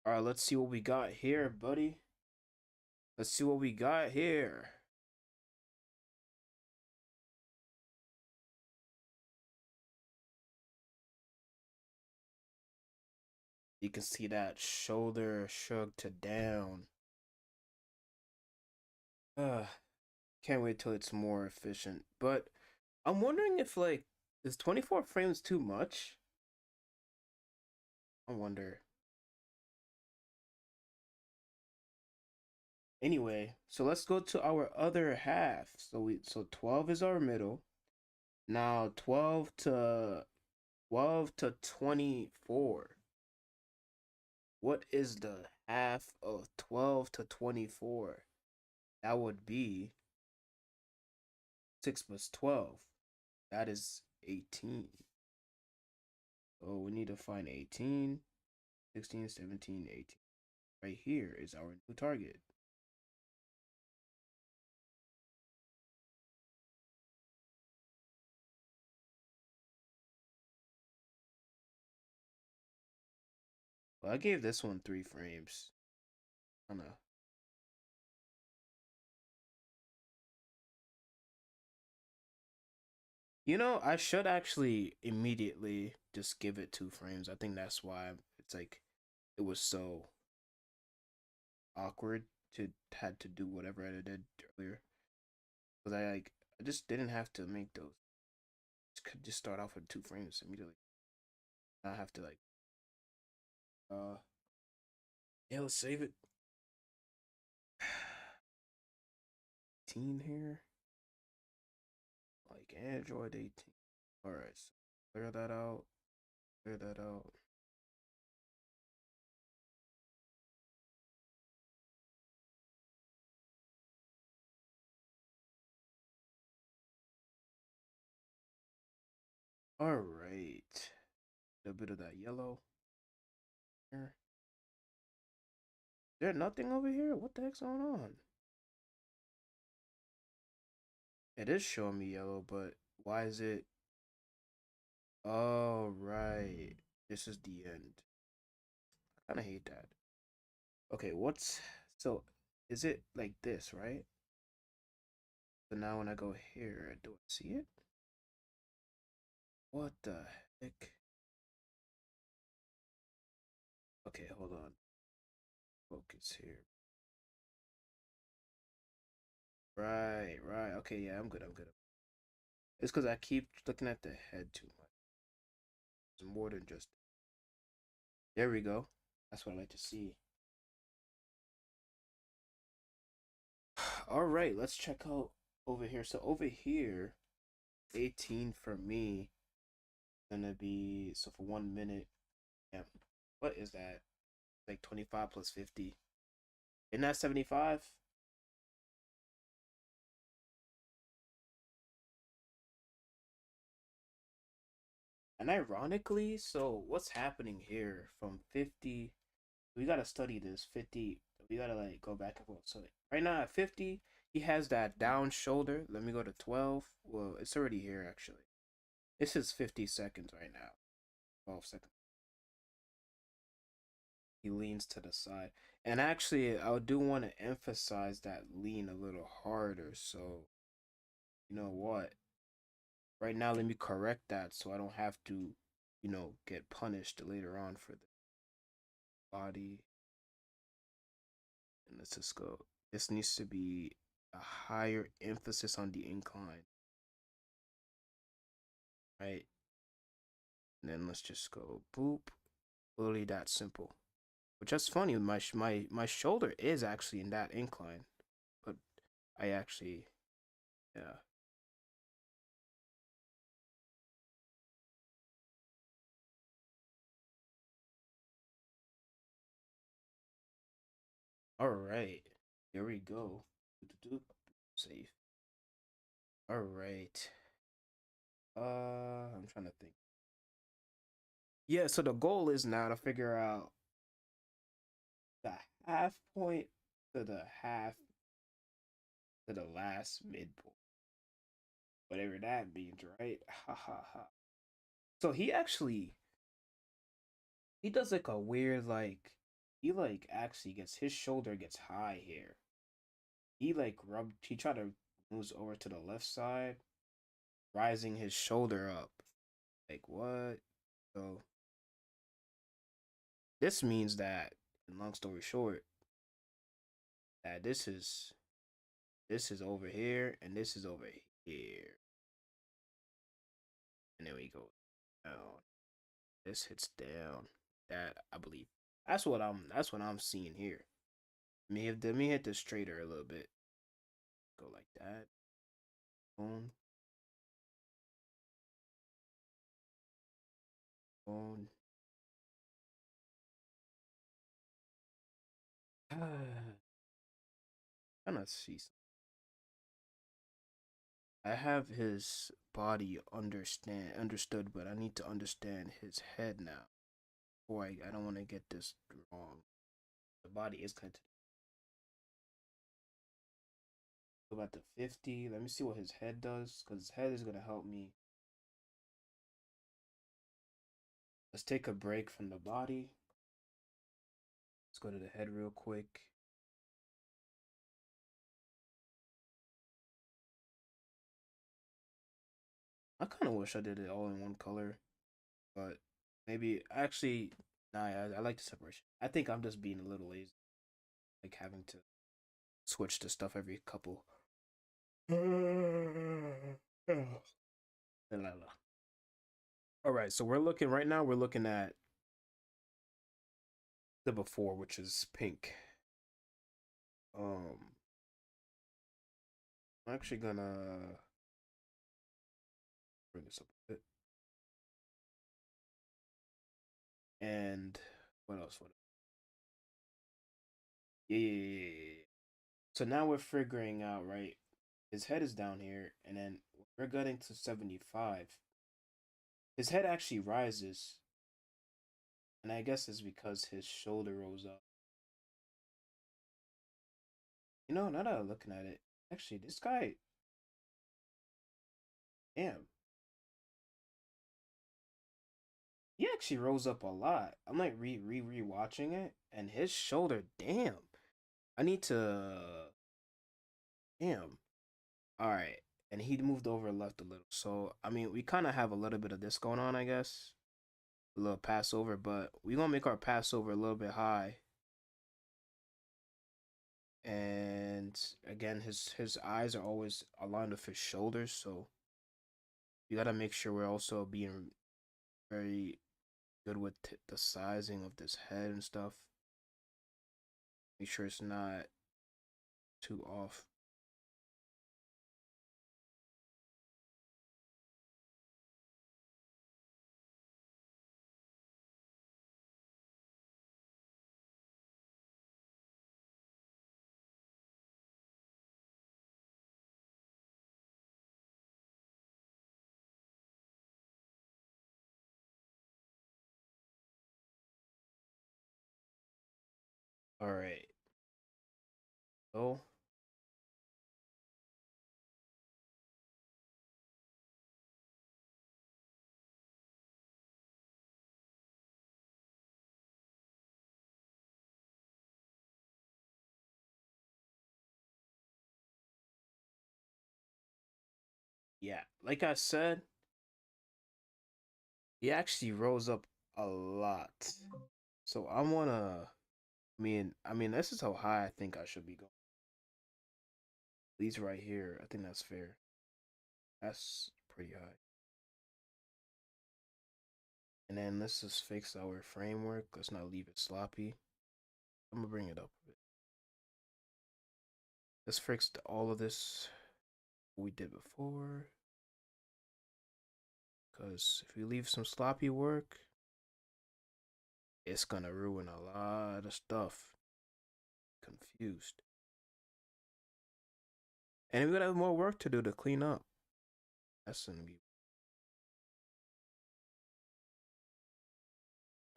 All right, let's see what we got here, buddy. Let's see what we got here. You can see that shoulder shrugged to down. Uh, can't wait till it's more efficient. But I'm wondering if like is 24 frames too much? I wonder. Anyway, so let's go to our other half. So 12 is our middle. Now 12 to 24. What is the half of 12 to 24? That would be 6 plus 12. That is 18. So we need to find 18, 16, 17, 18. Right here is our new target. Well, I gave this one 3 frames. I don't know. You know, I should actually immediately just give it 2 frames. I think that's why it's like it was so awkward to had to do whatever I did earlier. Because I just didn't have to make those. Just could just start off with 2 frames immediately. I have to like uh yeah, let's save it. 18 here. Like Android 18. Alright, so clear that out. Clear that out. Alright. A bit of that yellow here. There nothing over here? What the heck's going on? It is showing me yellow, but why is it? Oh, right. This is the end. I kind of hate that. Okay, so is it like this, right? So now when I go here, do I see it? What the heck? Okay, hold on. Focus here. Right, right. Okay, yeah, I'm good. I'm good. It's because I keep looking at the head too much. It's more than just. There we go. That's what I like to see. All right, let's check out over here. So over here, 18 for me, gonna be so for 1 minute. Yeah, what is that? Like 25 plus 50. Isn't that 75? And ironically, so what's happening here from 50? We gotta study this 50. We gotta like go back and forth. So right now at 50, he has that down shoulder. Let me go to 12. Well, it's already here actually. This is 50 seconds right now. 12 seconds. He leans to the side. And actually, I do want to emphasize that lean a little harder. So, you know what? Right now, let me correct that so I don't have to, get punished later on for the body. And let's just go. This needs to be a higher emphasis on the incline, right? And then let's just go boop. Literally that simple. Which that's funny. My shoulder is actually in that incline, but I actually, yeah. All right, here we go. Save. All right. I'm trying to think. Yeah, so the goal is now to figure out the half point to the half to the last midpoint. Whatever that means, right? Ha ha ha. So he does like a weird he like actually gets his shoulder gets high here. He tried to moves over to the left side, rising his shoulder up. Like what? So this means that, in long story short, that this is over here and this is over here. And then we go down. This hits down. That I believe. That's what I'm seeing here. Let me hit this straighter a little bit. Go like that. Boom. Boom. I'm not see. I have his body understood, but I need to understand his head now. Boy, I don't want to get this wrong. The body is kind of about the 50. Let me see what his head does, because his head is gonna help me. Let's take a break from the body. Let's go to the head real quick. I kind of wish I did it all in one color, but maybe actually, nah. I like the separation. I think I'm just being a little lazy, like having to switch to stuff every couple. La, la. All right, so we're looking right now. We're looking at the before, which is pink. Um, I'm actually gonna bring this up a bit. And what else? Yeah, yeah, yeah, yeah, yeah. So now we're figuring out, right? His head is down here, and then we're getting to 75. His head actually rises, and I guess it's because his shoulder rose up. Now that I'm looking at it, actually, this guy, damn, he actually rose up a lot. I'm like rewatching it, and his shoulder, damn. I need to, damn. All right, and he moved over left a little. So I mean, we kind of have a little bit of this going on, I guess. A little Passover, but we're gonna make our Passover a little bit high. And again, his eyes are always aligned with his shoulders, so you gotta make sure we're also being very good with the sizing of this head and stuff. Make sure it's not too off. All right. So yeah, like I said, he actually rose up a lot. So I wanna. I mean, this is how high I think I should be going. At least right here, I think that's fair. That's pretty high. And then let's just fix our framework. Let's not leave it sloppy. I'm gonna bring it up a bit. Let's fix all of this we did before. Because if we leave some sloppy work, it's gonna ruin a lot of stuff. Confused. And we gotta have more work to do to clean up. That's gonna be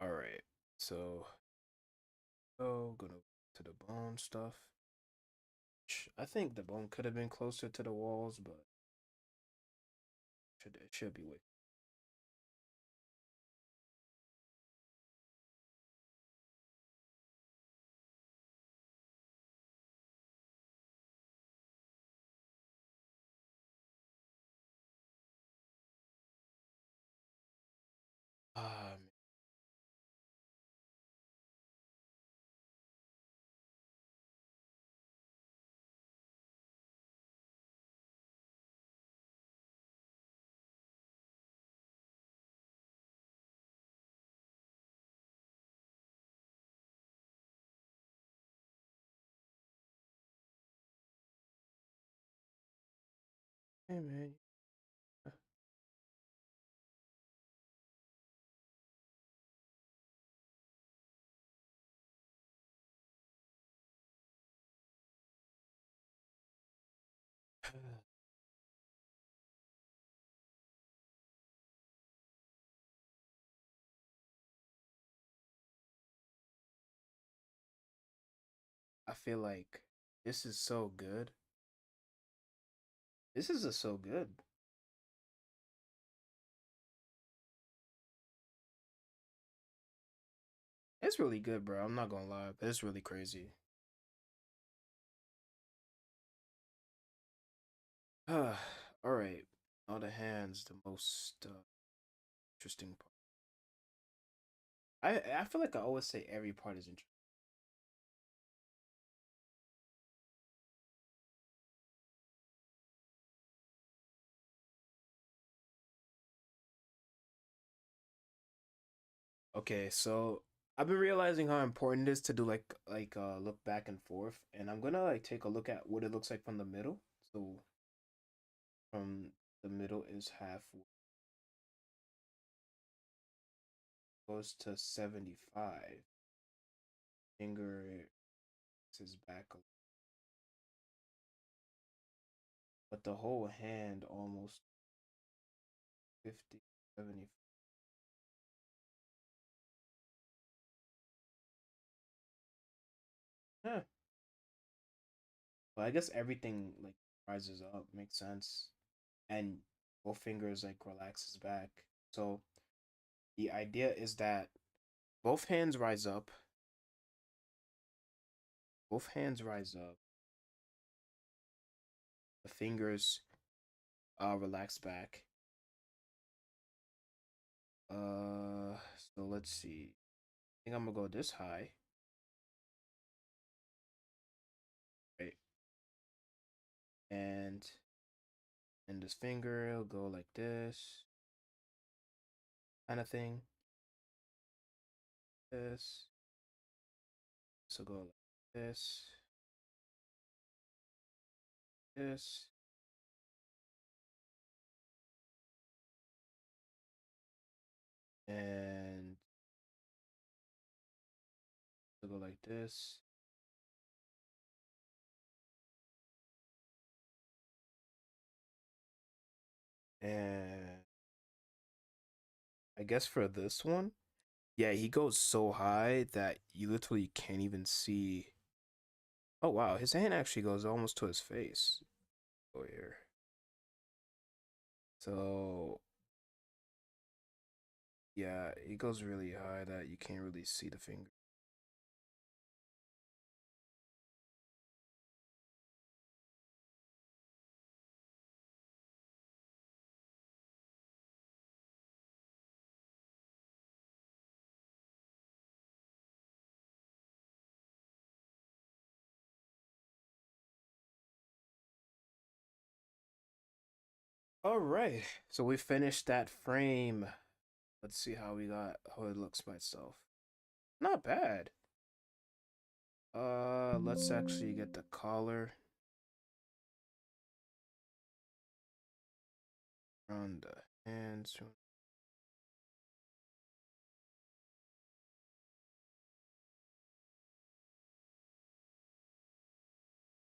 All right. So, gonna to the bone stuff. I think the bone could have been closer to the walls, but it should be way. Um, hey man, I feel like this is so good. This is so good. It's really good, bro. I'm not gonna lie, but it's really crazy. All right. All the hands, the most interesting part. I feel like I always say every part is interesting. Okay, so I've been realizing how important it is to do look back and forth, and I'm gonna like take a look at what it looks like from the middle. So from the middle is half goes to 75. Finger is back, but the whole hand almost 50, 70. Yeah, but I guess everything like rises up, makes sense, and both fingers like relaxes back. So the idea is that both hands rise up, both hands rise up, the fingers relax back. So let's see. I think I'm gonna go this high, right? And this finger will go like this, kind of thing. This. So go like this, this, and so go like this. And I guess for this one, yeah, he goes so high that you literally can't even see. Oh wow, his hand actually goes almost to his face. Go here. So yeah, it goes really high that you can't really see the finger. All right, so we finished that frame. Let's see how it looks by itself. Not bad. Let's actually get the collar around the hands.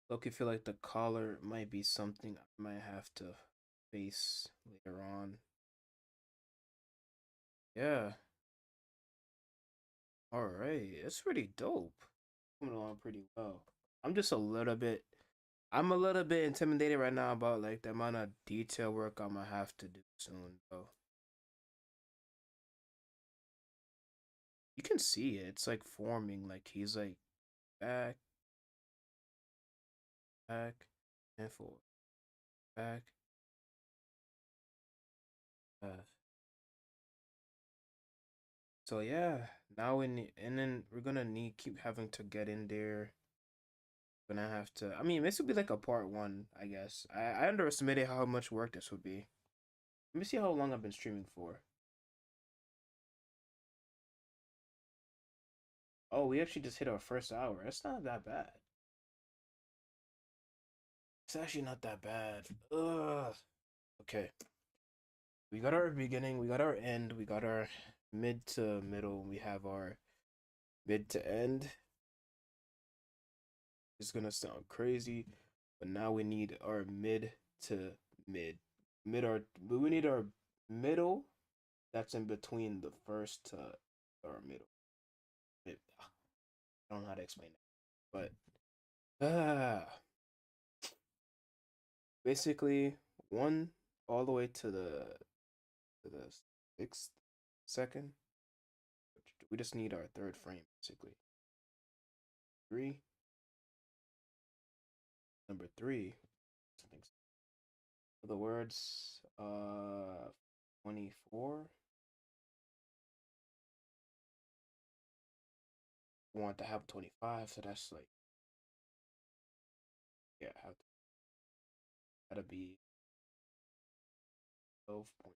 Look, I feel like the collar might be something I might have to face later on. Yeah, All right, it's pretty dope. Coming along pretty well. I'm just a little bit. I'm a little bit intimidated right now about like the amount of detail work I'm gonna have to do soon, though. You can see it. It's like forming. Like he's like back, back, and forward, back, back. So yeah, now we need, and then we're gonna need keep having to get in there. Gonna have to. I mean, this would be like a part one, I guess. I underestimated how much work this would be. Let me see how long I've been streaming for. Oh, we actually just hit our first hour. That's not that bad. It's actually not that bad. Ugh. Okay. We got our beginning, we got our end, we got our mid to middle, we have our mid to end. It's gonna sound crazy, but now we need our mid to mid. We need our middle that's in between the first to our middle. I don't know how to explain it. But basically one all the way to the sixth second. We just need our third frame basically. Three. Number three. Something. Other words. 24. We want to have 25, so that's like yeah, have to, gotta be 12 point.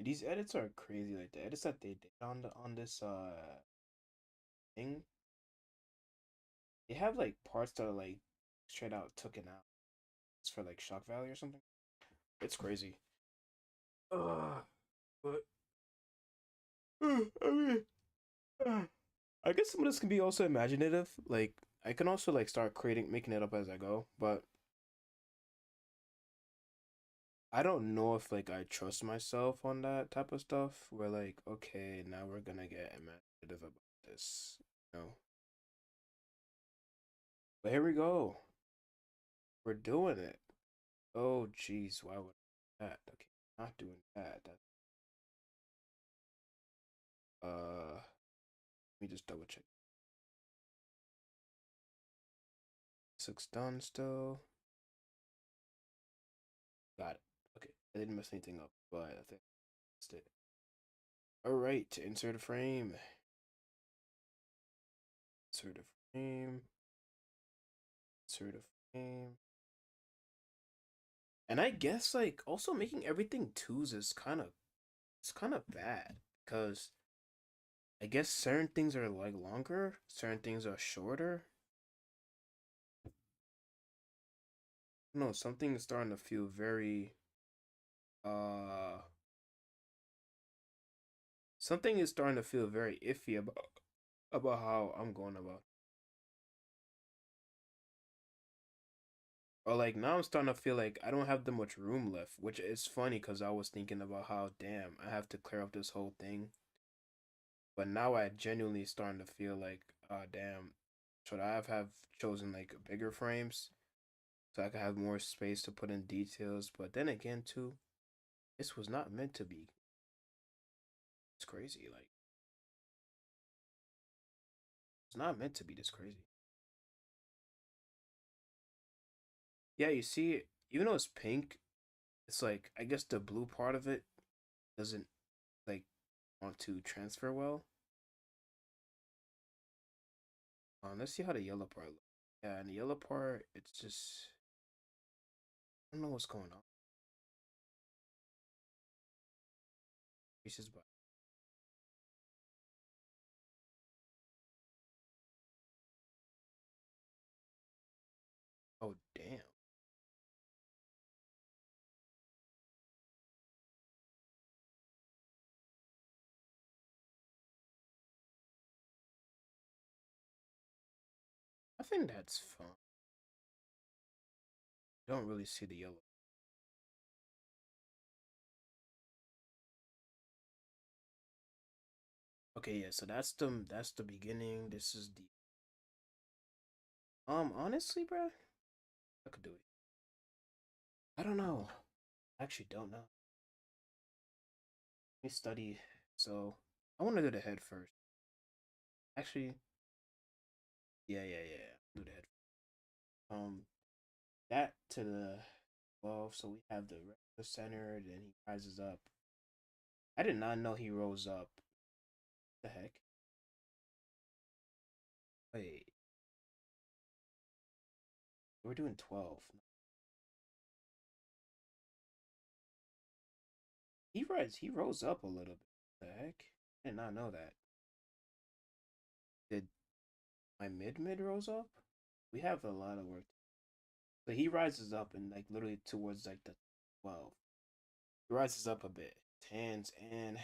These edits are crazy. Like the edits that they did on this thing, they have like parts that are like straight out taken out. It's for like shock value or something. It's crazy. But I mean, I guess some of this can be also imaginative. Like I can also like start creating, making it up as I go. But I don't know if like I trust myself on that type of stuff. Where like, okay, now we're gonna get imaginative about this. You know. But here we go. We're doing it. Oh, jeez, why would that? Okay, not doing that. That let me just double check. This looks done still. Got it. Okay, I didn't mess anything up, but I think that's it. All right, insert a frame. Insert a frame. Insert a frame. And I guess like also making everything twos is kind of bad because I guess certain things are like longer, certain things are shorter. No, something is starting to feel very uh something is starting to feel very iffy about how I'm going about. Or like now I'm starting to feel like I don't have that much room left, which is funny because I was thinking about how damn I have to clear up this whole thing. But now I genuinely starting to feel like damn, should I have chosen like bigger frames so I could have more space to put in details? But then again too, this was not meant to be. It's crazy. Like it's not meant to be this crazy. Yeah, you see, even though it's pink, it's like I guess the blue part of it doesn't like want to transfer well. Let's see how the yellow part looks. Yeah, and the yellow part, it's just I don't know what's going on. Pieces by oh damn. think that's fine. Don't really see the yellow. Okay, yeah, so that's the beginning. This is the honestly, bro, I could do it. I don't know. I actually don't know. Let me study. So I want to do the head first. Actually, yeah. Do the head. Um, that to the 12. So we have the center. Then he rises up. I did not know he rose up. The heck? Wait, we're doing 12. He rose up a little bit. The heck? I did not know that. Did my mid rose up? We have a lot of work. So he rises up and like literally towards like the 12. He rises up a bit. Hands and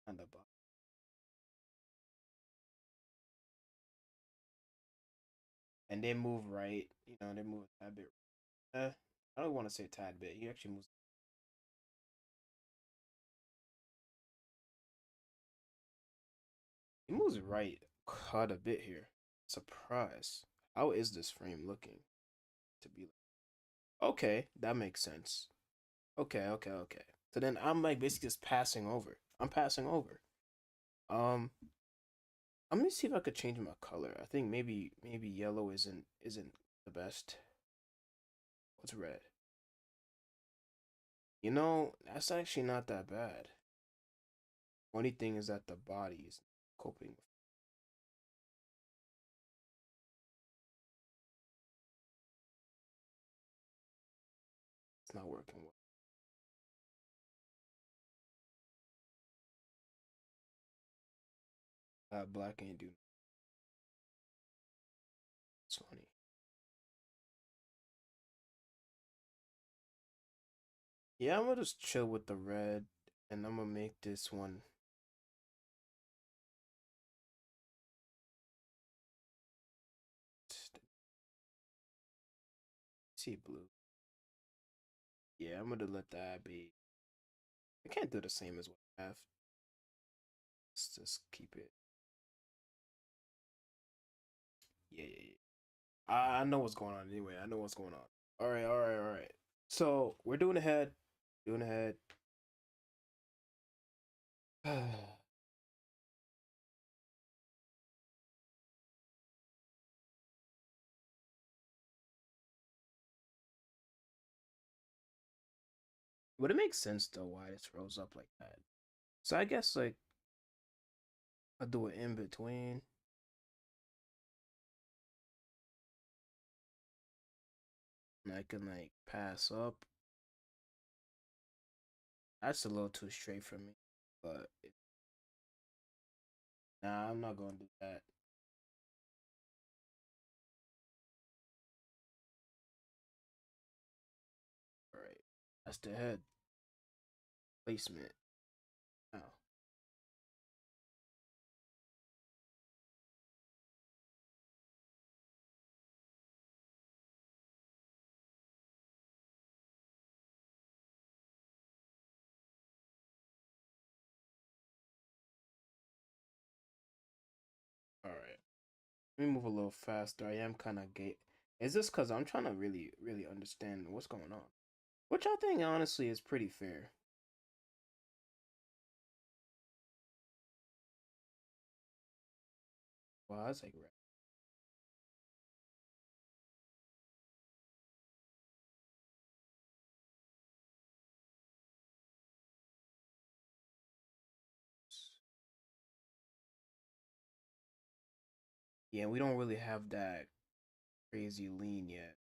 on the bottom. And they move right. They move a tad bit. I don't want to say a tad bit. He actually moves. He moves right quite a bit here. Surprise. How is this frame looking to be like? Okay, that makes sense. Okay. So then I'm like basically just passing over. I'm passing over. Um, I'm gonna see if I could change my color. I think maybe yellow isn't the best. What's red? That's actually not that bad. Only thing is that the body is coping with. It's not working well. Black ain't do. It's funny. Yeah, I'm gonna just chill with the red, and I'm gonna make this one. See blue. Yeah, I'm gonna let that be. I can't do the same as what I have. Let's just keep it. Yeah. I know what's going on anyway. I know what's going on. All right. So we're doing ahead. Doing ahead. Would it make sense though why this rolls up like that? So I guess like I'll do it in between. And I can like pass up. That's a little too straight for me. But nah, I'm not gonna do that. Alright. That's the head placement. Now. Alright. Let me move a little faster. I am kinda gay. Is this cause I'm trying to really understand what's going on? Which I think honestly is pretty fair. Wow, that's like yeah, we don't really have that crazy lean yet.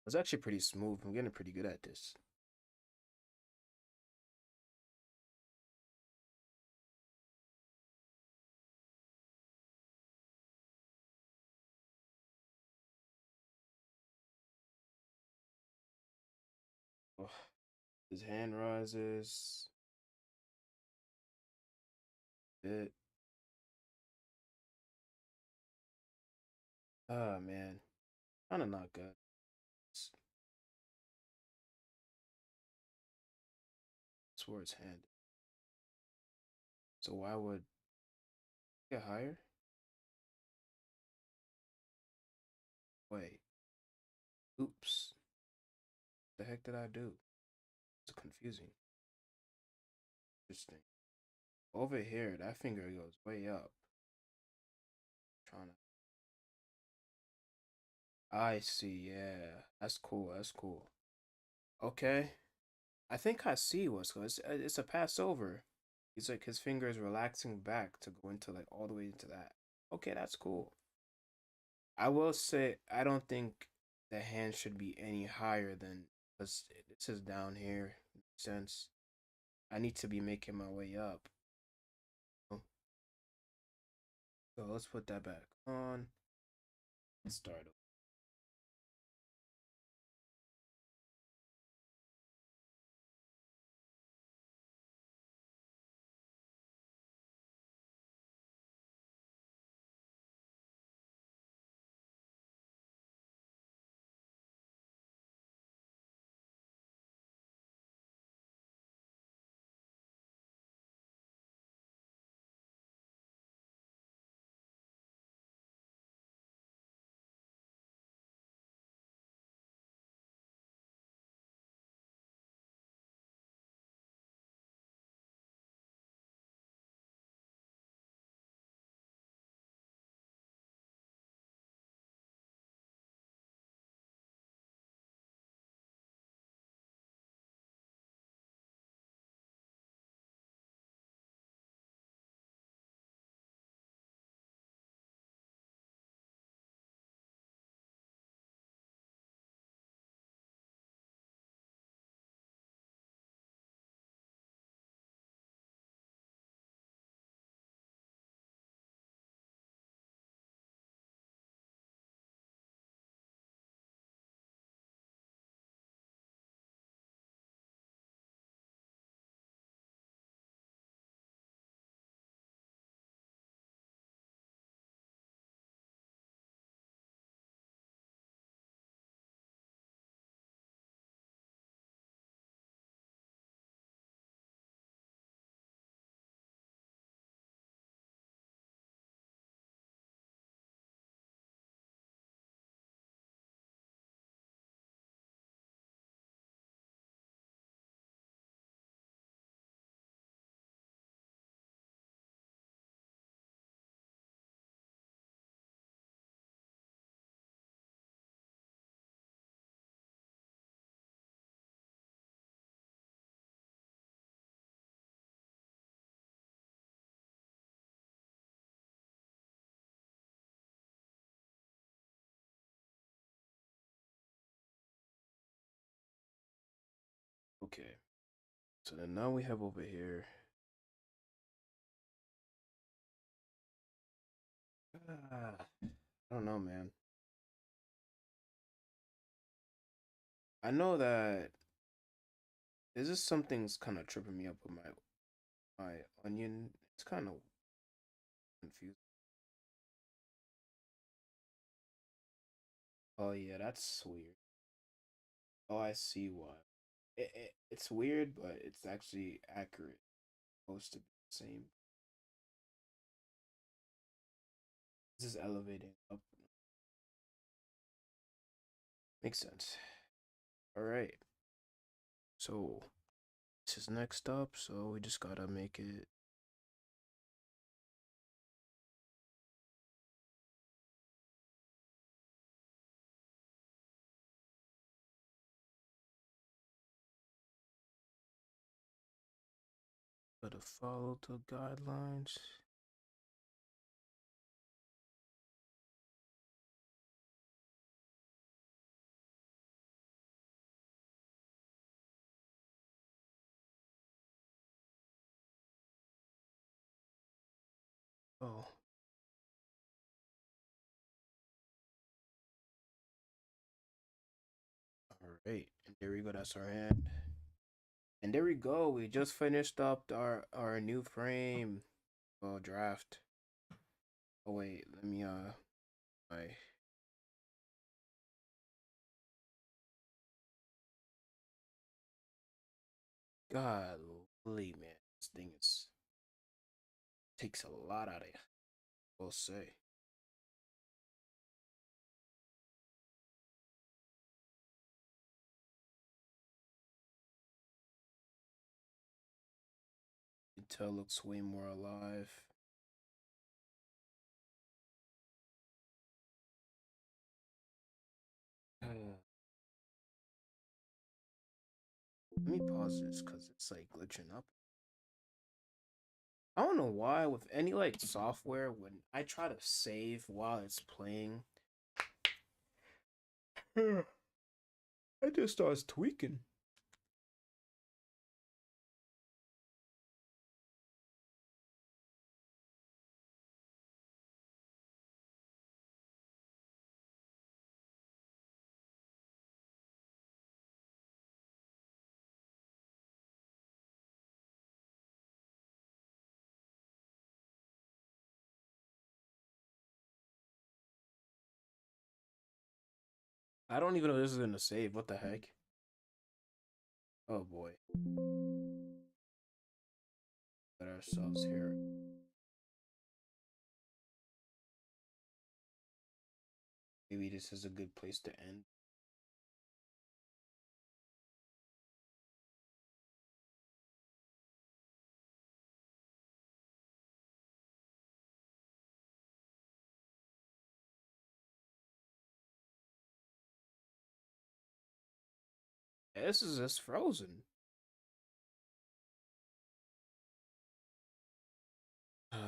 It's actually pretty smooth. I'm getting pretty good at this. Oh, his hand rises. Bit. Ah, man. Kind of not good. That's where his hand. So why would get higher? Wait. Oops. The heck did I do? It's confusing. Interesting. Over here, that finger goes way up. Trying to. I see. Yeah, that's cool. That's cool. Okay. I think I see what's going. It's a Passover. He's like his finger is relaxing back to go into like all the way into that. Okay, that's cool. I will say I don't think the hand should be any higher than because this is down here. Since I need to be making my way up. So let's put that back on. Let's start. Okay. So then now we have over here. I don't know, man. I know that there's just something's kind of tripping me up with my onion. It's kind of confusing. Oh yeah, that's weird. Oh, I see why. It's weird, but it's actually accurate. Supposed to be the same. This is elevating up. Makes sense. All right. So this is next up. So we just gotta make it. Gotta follow the guidelines. Oh, all right. And there we go. That's our hand. And there we go. We just finished up our new frame. Well, draft. Oh wait, let me my golly, man, this thing is takes a lot out of you. We'll say. Intel looks way more alive. Let me pause this because it's like glitching up. I don't know why with any like software when I try to save while it's playing, it just starts tweaking. I don't even know this is gonna save. What the heck? Oh boy. Got ourselves here. Maybe this is a good place to end. Yeah, this is just frozen. Thing.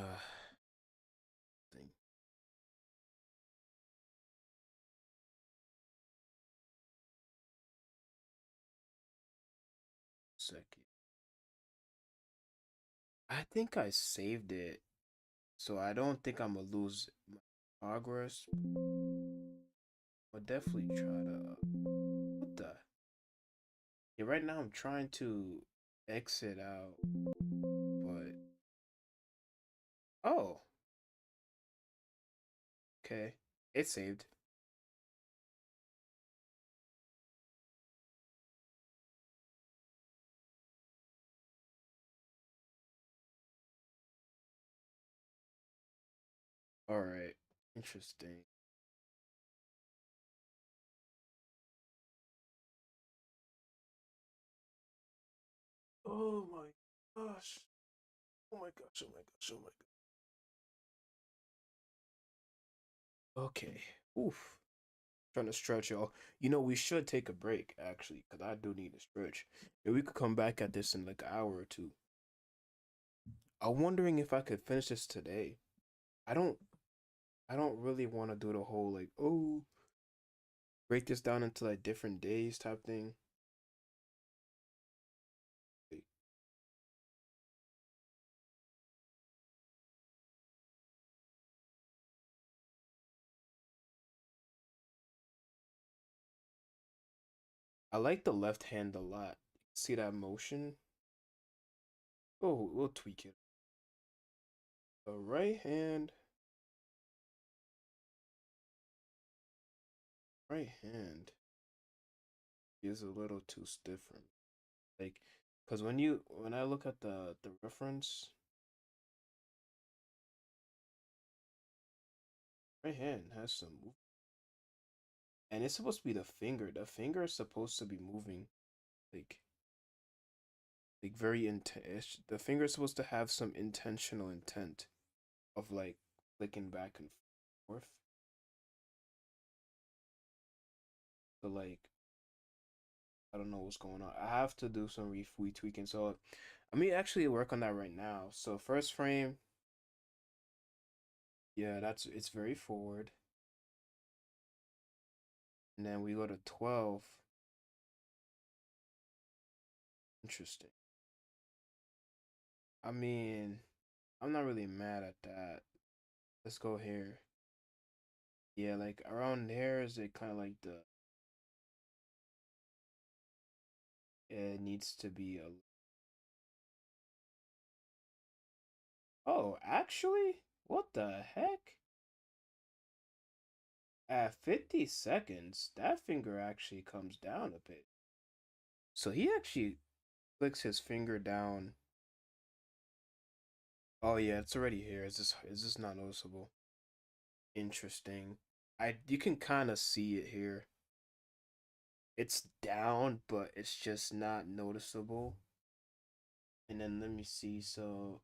Second. I think I saved it, so I don't think I'm gonna lose my progress. I'll definitely try to. What the? Yeah, right now I'm trying to exit out, but oh, okay, it saved. All right, interesting. Oh my gosh! Oh my gosh! Oh my gosh! Oh my god. Okay. Oof. Trying to stretch, y'all. You know, we should take a break actually, because I do need to stretch. And we could come back at this in like an hour or two. I'm wondering if I could finish this today. I don't I don't really want to do the whole like, oh, break this down into like different days type thing. Like, I like the left hand a lot. See that motion? Oh, we'll tweak it. The right hand is a little too stiff for me. Like, cause when I look at the reference, right hand has some move, and it's supposed to be the finger. The finger is supposed to be moving, like very intense. The finger is supposed to have some intentional intent of like clicking back and forth. But like I don't know what's going on. I have to do some retweaking. So I mean actually work on that right now. So first frame, yeah, it's very forward. And then we go to 12. Interesting. I mean, I'm not really mad at that. Let's go here. Yeah, like around there is it kind of like the it needs to be a. Oh, actually, what the heck? At 50 seconds, that finger actually comes down a bit. So he actually flicks his finger down. Oh yeah, it's already here. Is this not noticeable? Interesting. You can kind of see it here. It's down, but it's just not noticeable. And then let me see. So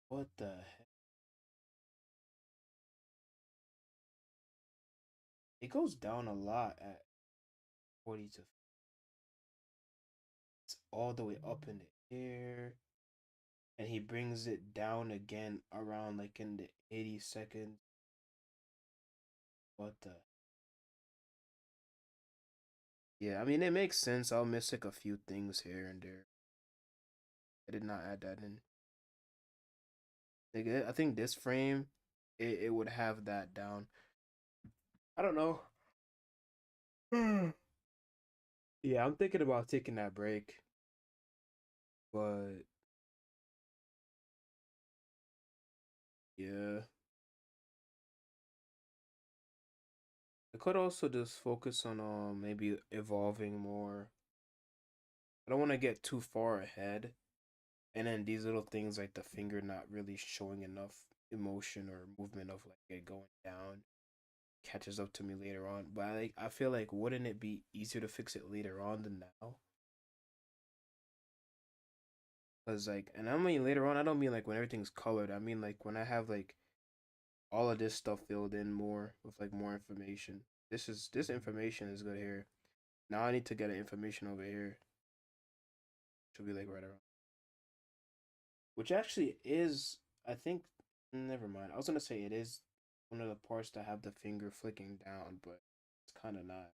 what the heck? It goes down a lot at 40 to. It's all the way up in the air. And he brings it down again around like in the 80 seconds. What the? Yeah, I mean, it makes sense. I'll miss like a few things here and there. I did not add that in. Like, I think this frame, it would have that down. I don't know. Yeah, I'm thinking about taking that break, but yeah, I could also just focus on maybe evolving more. I don't want to get too far ahead, and then these little things like the finger not really showing enough emotion or movement of like it going down catches up to me later on. But I feel like wouldn't it be easier to fix it later on than now? Cause like, and I mean later on, I don't mean like when everything's colored. I mean like when I have like all of this stuff filled in more with like more information. This information is good here. Now I need to get an information over here. Should be like right around. Which actually is, I think. Never mind. I was gonna say it is one of the parts that have the finger flicking down, but it's kind of not.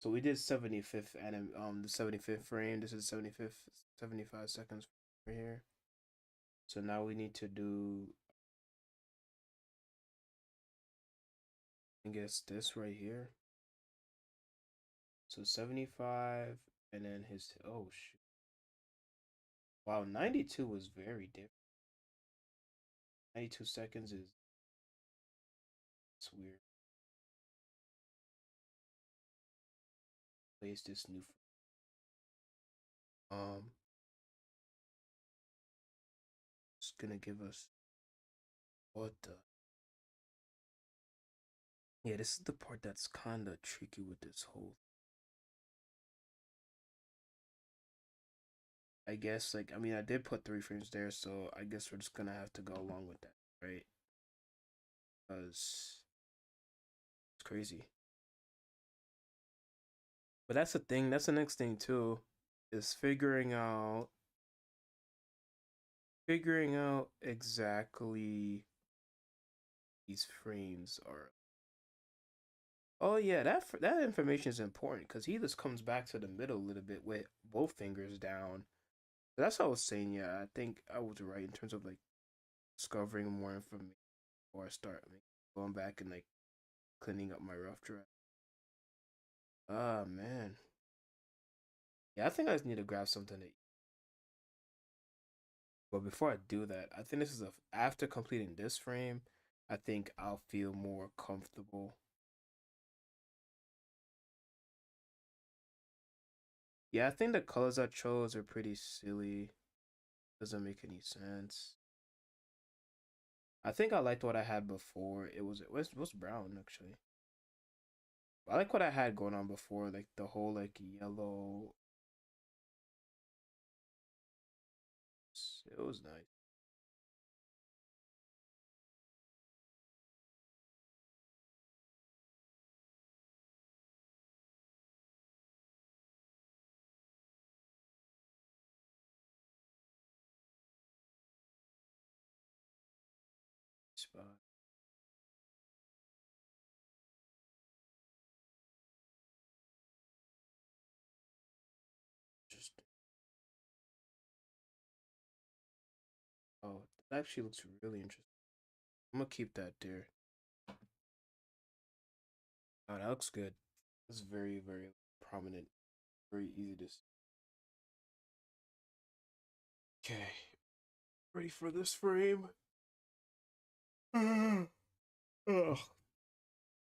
So we did 75th and the 75th frame. This is 75th 75 seconds right here. So now we need to do I guess this right here. So 75 and then his oh shoot. Wow, 92 was very different. 92 seconds is it's weird. Place this new um it's gonna give us what the yeah, this is the part that's kinda tricky with this whole I guess like I mean I did put 3 frames there, so I guess we're just gonna have to go along with that, right? Because it's crazy. But that's the thing, that's the next thing too, is figuring out exactly these frames are. Oh yeah, that information is important because he just comes back to the middle a little bit with both fingers down. That's what I was saying. Yeah, I think I was right in terms of like discovering more information before I start like, going back and like cleaning up my rough draft. Ah man, yeah, I think I just need to grab something to eat. But before I do that, I think this is a after completing this frame, I think I'll feel more comfortable. Yeah, I think the colors I chose are pretty silly. Doesn't make any sense. I think I liked what I had before. It was brown actually. I like what I had going on before, like the whole like yellow. It was nice. Spot. Just oh, that actually looks really interesting. I'm gonna keep that there. Oh, that looks good. It's very, very prominent. Very easy to see. Okay, ready for this frame? Ugh. All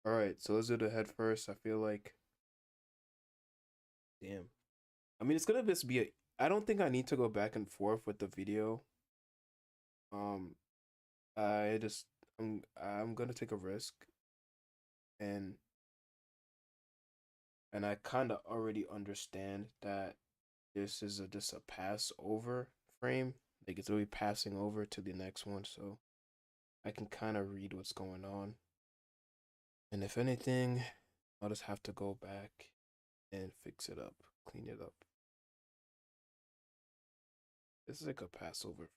right, so let's do the head first. I feel like, damn. I mean, it's gonna just be a. I don't think I need to go back and forth with the video. Um, I just I'm gonna take a risk, and I kind of already understand that this is just a pass over frame. Like it's really passing over to the next one, so I can kind of read what's going on. And if anything, I'll just have to go back and fix it up, clean it up. This is like a Passover.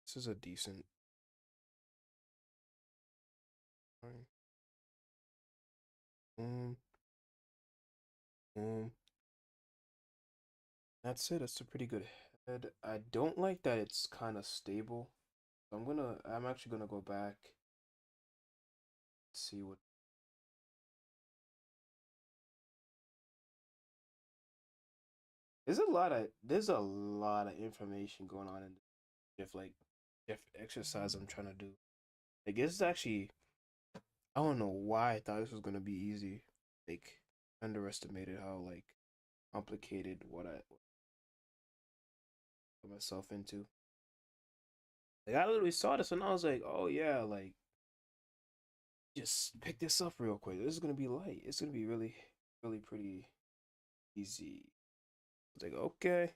This is a decent. Boom, boom. That's it. That's a pretty good head. I don't like that it's kind of stable. So I'm actually gonna go back, see what. There's a lot of information going on in if like if exercise I'm trying to do. Like it's actually I don't know why I thought this was gonna be easy. Like underestimated how like complicated what I put myself into. Like I literally saw this and I was like, oh yeah, like just pick this up real quick. This is gonna be light. It's gonna be really, really pretty easy. I was like, okay.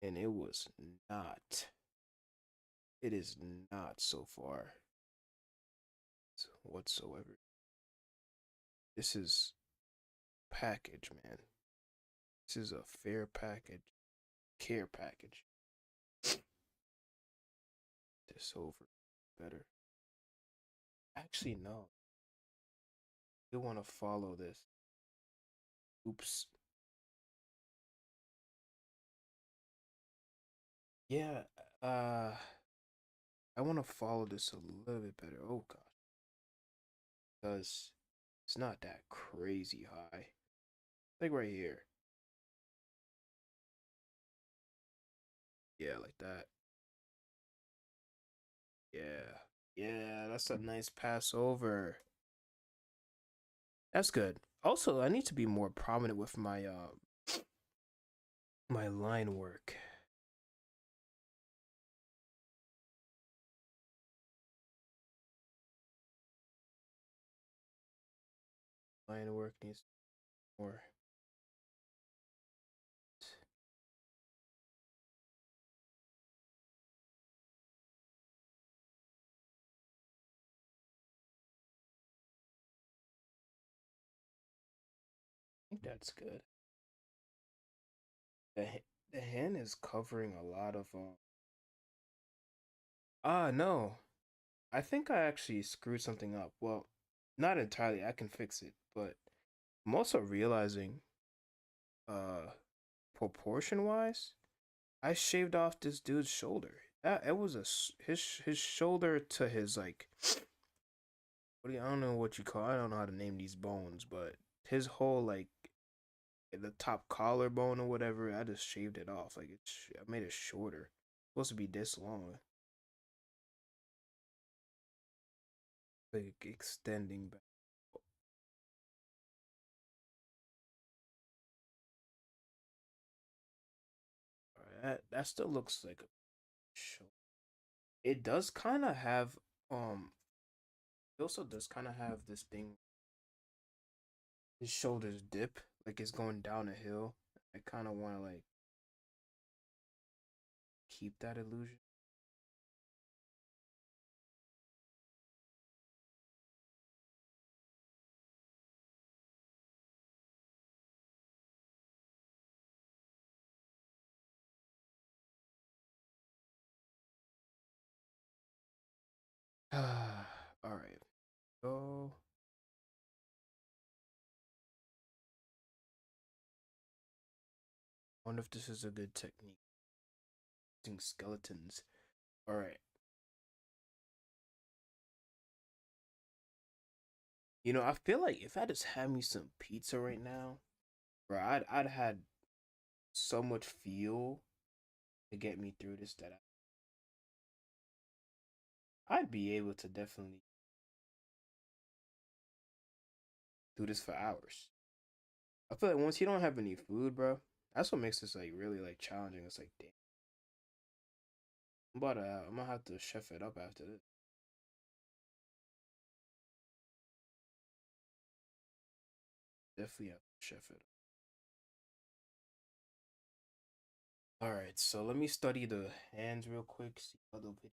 And it was not. It is not so far whatsoever. This is package, man. This is a fair package. Care package. This over better. Actually, no. You want to follow this. Oops. Yeah, I want to follow this a little bit better. Oh gosh. Because it's not that crazy high. Like right here. Yeah, like that. Yeah. Yeah, that's a nice pass over. That's good. Also, I need to be more prominent with my line work. Line work needs more. I think that's good. The the hand is covering a lot of no. I think I actually screwed something up. Well, not entirely. I can fix it, but I'm also realizing uh proportion wise, I shaved off this dude's shoulder. That it was his shoulder to his like I don't know what you call. I don't know how to name these bones, but his whole like the top collarbone or whatever. I just shaved it off. Like I made it shorter. It's supposed to be this long, like extending back. Alright, that still looks like a show. It does kind of have um. It also does kind of have this thing. His shoulders dip like it's going down a hill. I kind of want to like keep that illusion. All right. So wonder if this is a good technique. Using skeletons. All right. You know, I feel like if I just had me some pizza right now, bro, I'd had so much fuel to get me through this that I'd be able to definitely do this for hours. I feel like once you don't have any food, bro, that's what makes this like really like challenging. It's like, damn, I'm gonna have to chef it up after this. Definitely have to chef it up. All right, so let me study the hands real quick. See other videos.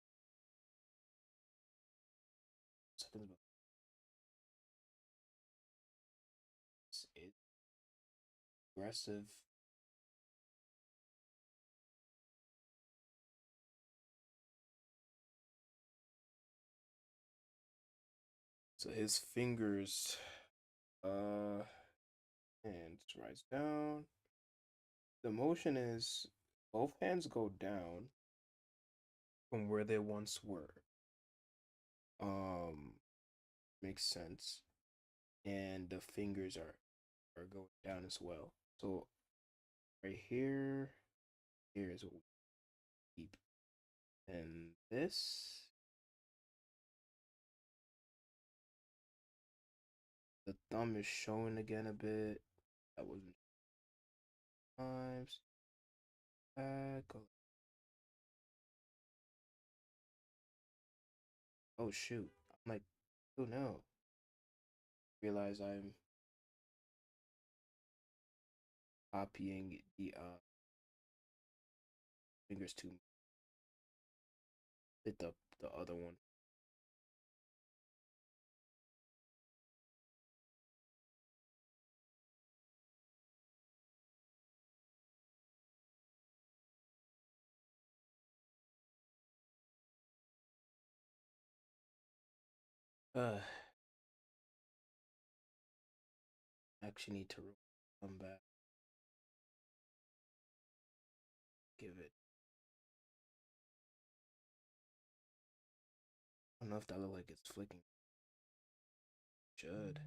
Something about this is aggressive. So his fingers, uh, and rise down. The motion is both hands go down from where they once were. Um, Makes sense. And the fingers are going down as well. So right here, here is what we keep. And this, the thumb is showing again a bit. That wasn't times. Back. Oh shoot. I'm like, oh no. Realize I'm copying the fingers to hit the other one. Uh Actually need to come back. Give it. I don't know if that look like it's flicking. Should.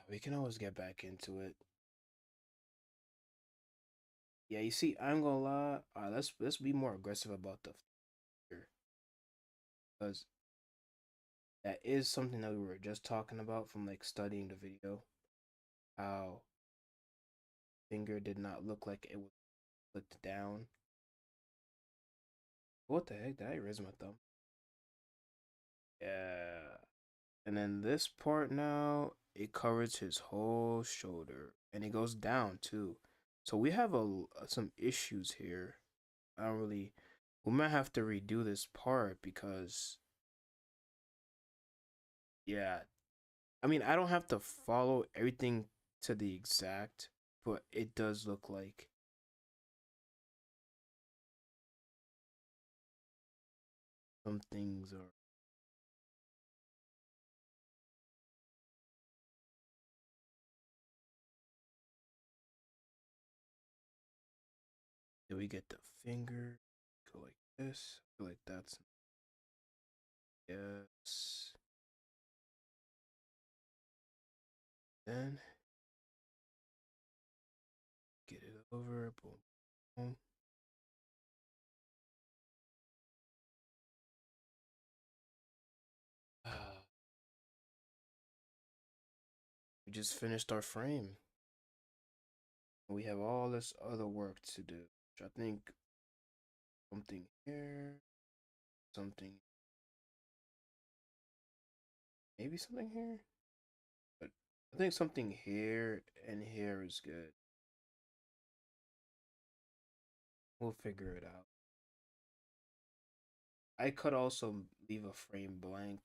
We can always get back into it. Yeah, you see, I'm gonna lie. Let's be more aggressive about the fear, because that is something that we were just talking about from like studying the video. How finger did not look like it was flicked down. What the heck? Did I erase my thumb? Yeah. And then this part now, it covers his whole shoulder, and it goes down too. So we have some issues here. I don't really. We might have to redo this part because, yeah. I mean, I don't have to follow everything to the exact, but it does look like some things are. Did we get the finger? Go like this. I feel like that's yes. Then get it over. Boom, boom. We just finished our frame. We have all this other work to do. Which I think something here, something, maybe something here. But I think something here and here is good. We'll figure it out. I could also leave a frame blank.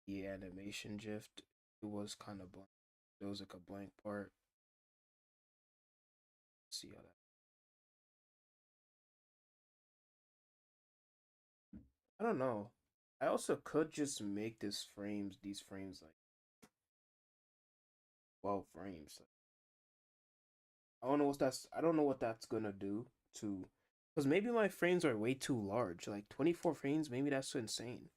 The animation gif, it was kind of blank. It was like a blank part. Let's see how that. I don't know. I also could just make these frames like 12 frames. I don't know what that's gonna do to Because maybe my frames are way too large. Like 24 frames, maybe that's insane.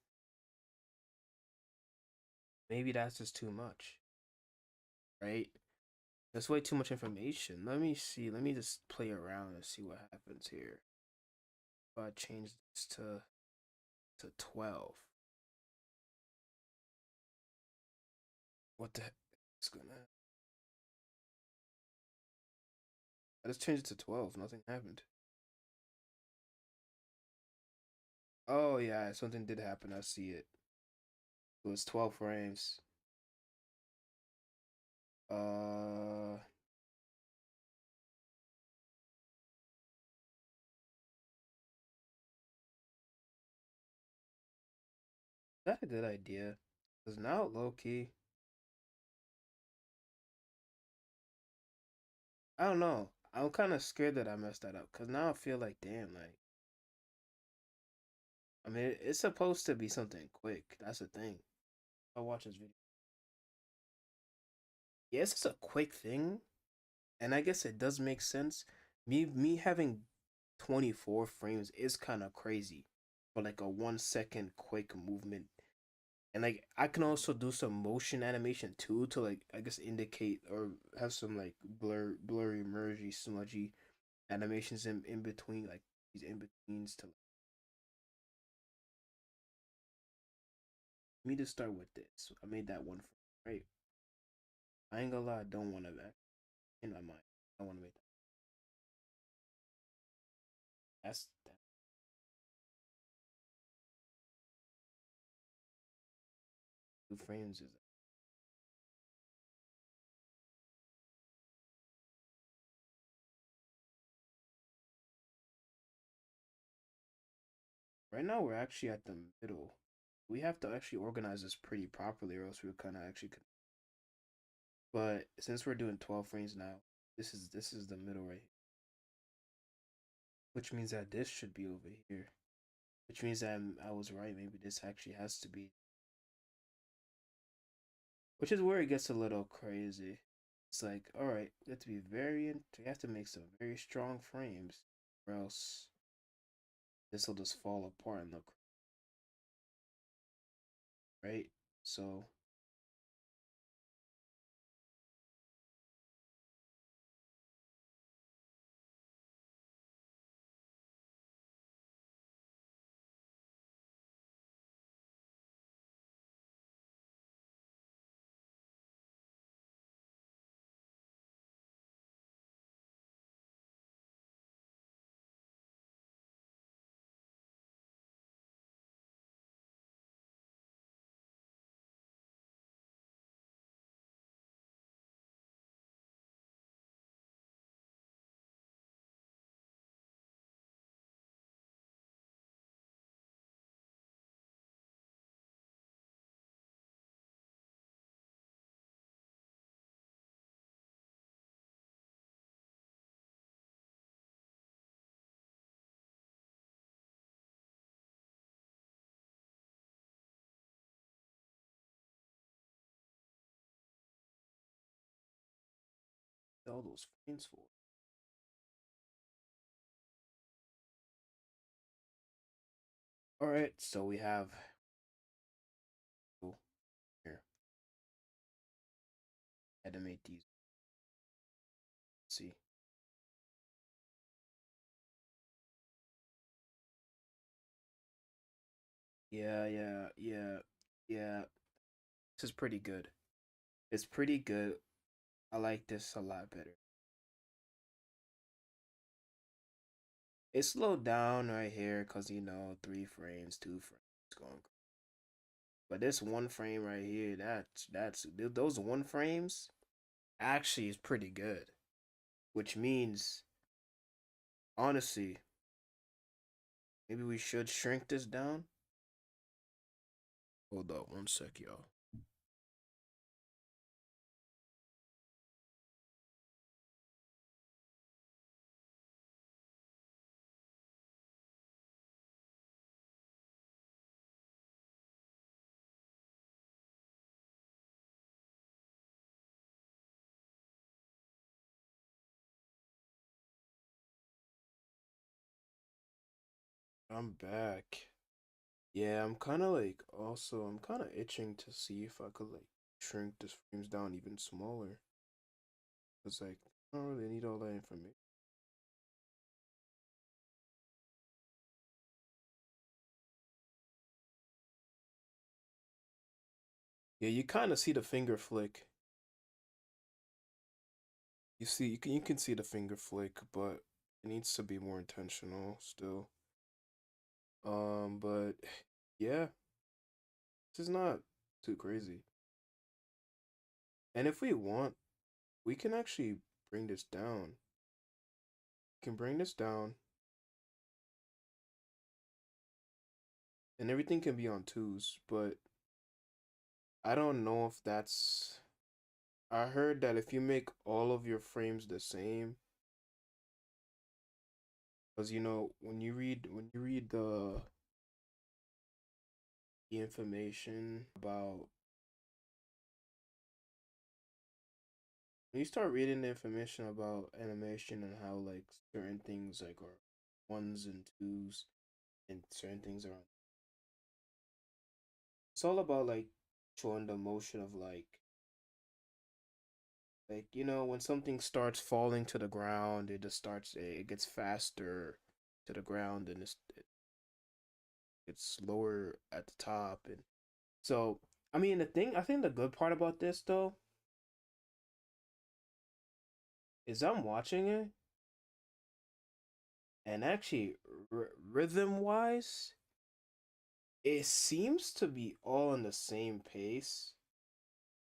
Maybe that's just too much, right? That's way too much information. Let me see. Let me just play around and see what happens here. If I change this to 12. What the heck is gonna I just changed it to 12. Nothing happened. Oh yeah, something did happen. I see it. It was 12 frames. Uh that's a good idea. Cause now low key, I don't know. I'm kind of scared that I messed that up. Cause now I feel like damn, like I mean, it's supposed to be something quick. That's the thing. I'll watch this video. Yes, it's a quick thing, and I guess it does make sense. Me having 24 frames is kind of crazy for like a 1 second quick movement. And like I can also do some motion animation too to like I guess indicate or have some like blurry mergy smudgy animations in between like these in betweens to let me just start with this. I made that one frame, right? I ain't gonna lie, I don't wanna back in my mind. I wanna make that. That's that 2 frames is right now we're actually at the middle. We have to actually organize this pretty properly or else we're kinda actually but since we're doing 12 frames now, this is the middle right here. Which means that this should be over here. Which means that I was right. Maybe this actually has to be. Which is where it gets a little crazy. It's like, all right, you have to be you have to make some very strong frames, or else this will just fall apart and look right. So all those frames for. All right, so we have oh, here animate these. Let's see. Yeah. This is pretty good. It's pretty good. I like this a lot better. It slowed down right here because 3 frames, 2 frames going. But this 1 frame right here, that's those 1 frames actually is pretty good. Which means honestly, maybe we should shrink this down. Hold up 1 sec, y'all. I'm back. Yeah, I'm kind of like also I'm kind of itching to see if I could like shrink the frames down even smaller. It's like I don't really need all that information. Yeah, you kind of see the finger flick. You can see the finger flick, but it needs to be more intentional still. But yeah, this is not too crazy. And if we want, we can actually bring this down. We can bring this down, and everything can be on twos, but I don't know if that's. I heard that if you make all of your frames the same, because when you read the information about when you start reading the information about animation and how like certain things like are ones and twos and certain things are on, it's all about like showing the motion of when something starts falling to the ground, it gets faster to the ground and it's lower at the top. And so I mean I think the good part about this though is I'm watching it, and actually rhythm wise it seems to be all in the same pace.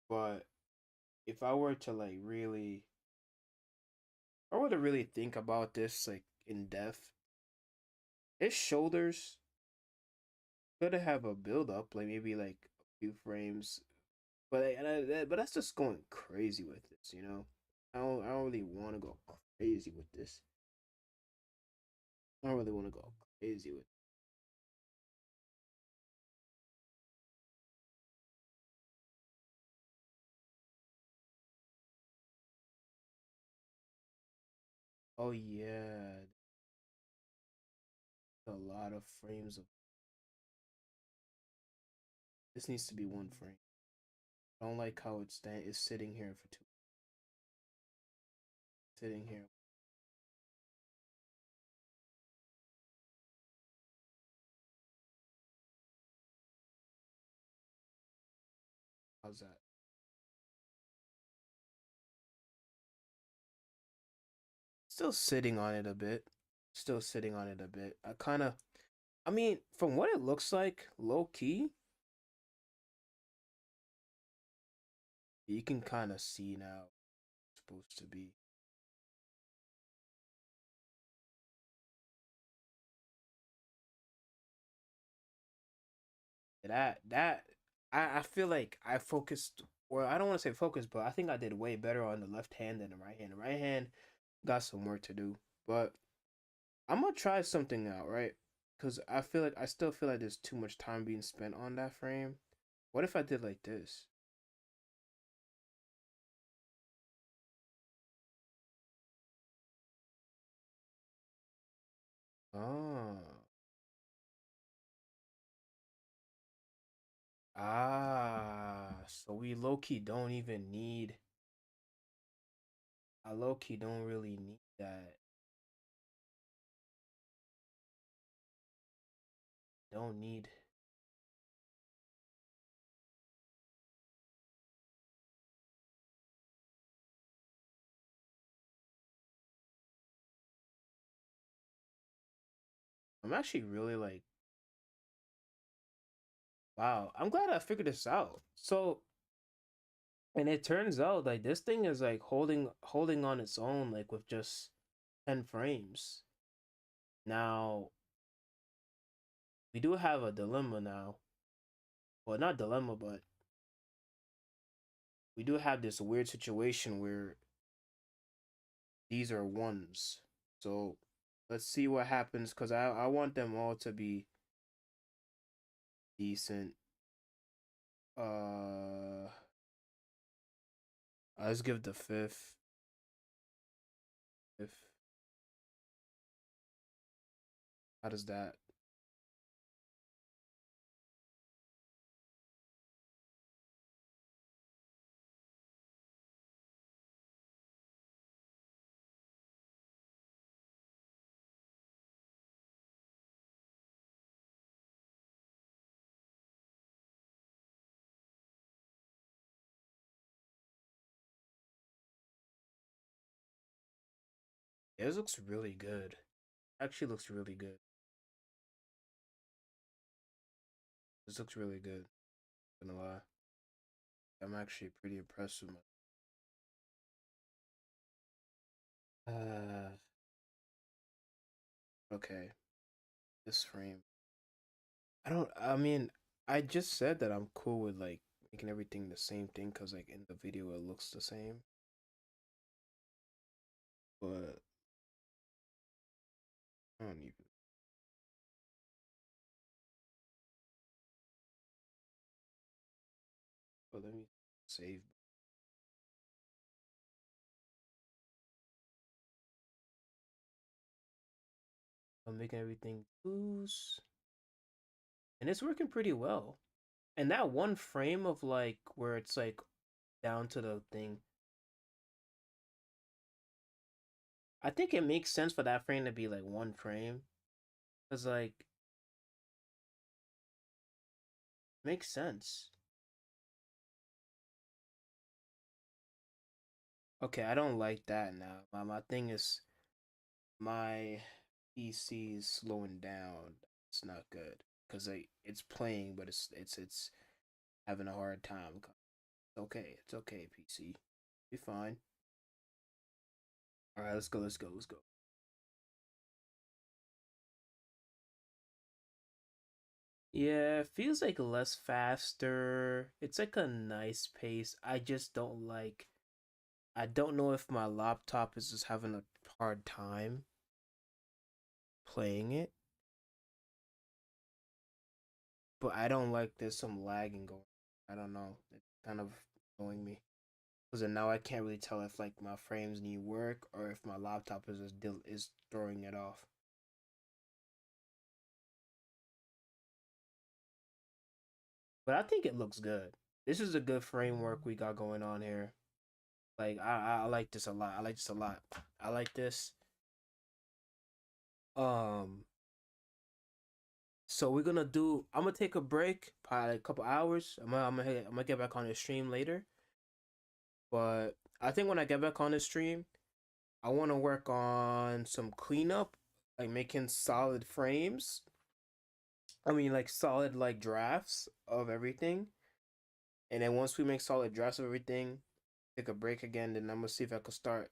But if I were to really think about this like in depth, his shoulders could have a build up, like maybe like a few frames. But that's just going crazy with this. I don't really want to go crazy with this. I don't really want to go crazy with. Oh yeah, a lot of frames of this needs to be one frame. I don't like how it's sitting here for two sitting here. How's that? Still sitting on it a bit. Still sitting on it a bit. I mean, from what it looks like, low key, you can kind of see now it's supposed to be. That I feel like I focused, well, I don't want to say focused, but I think I did way better on the left hand than the right hand. The right hand got some work to do, but I'm gonna try something out, right? Because I still feel like there's too much time being spent on that frame. What if I did like this? Oh. So we low key don't even need. I low key don't really need that. Don't need. I'm actually really like, wow. I'm glad I figured this out. So, and it turns out like this thing is like holding on its own like with just 10 frames. Now, we do have a dilemma now. Well, not dilemma, but we do have this weird situation where these are ones. So, let's see what happens cuz I want them all to be decent. Uh, let's give the fifth. If how does that? Yeah, this looks really good. Actually looks really good. This looks really good. I'm gonna lie. I'm actually pretty impressed with my okay. This frame. I mean, I just said that I'm cool with like making everything the same thing because like in the video it looks the same. But I don't even but let me save. I'm making everything loose. And it's working pretty well. And that one frame of like where it's like down to the thing, I think it makes sense for that frame to be like one frame. Cause like makes sense. Okay, I don't like that now. My thing is my PC is slowing down. It's not good because like it's playing, but it's having a hard time. It's okay. It's okay, PC. Be fine. All right, let's go. Let's go. Let's go. Yeah, it feels like less faster. It's like a nice pace. I just don't like. I don't know if my laptop is just having a hard time playing it, but I don't like there's some lagging going. I don't know. It's kind of annoying me. Because then now I can't really tell if like my frames need work or if my laptop is just is throwing it off. But I think it looks good. This is a good framework we got going on here. Like I like this a lot. I like this a lot. I like this. Um, so we're gonna do. I'm gonna take a break, probably like a couple hours. I'm gonna get back on the stream later. But I think when I get back on the stream, I want to work on some cleanup, like making solid frames. I mean, like solid like drafts of everything. And then once we make solid drafts of everything, take a break again. Then I'm gonna see if I can start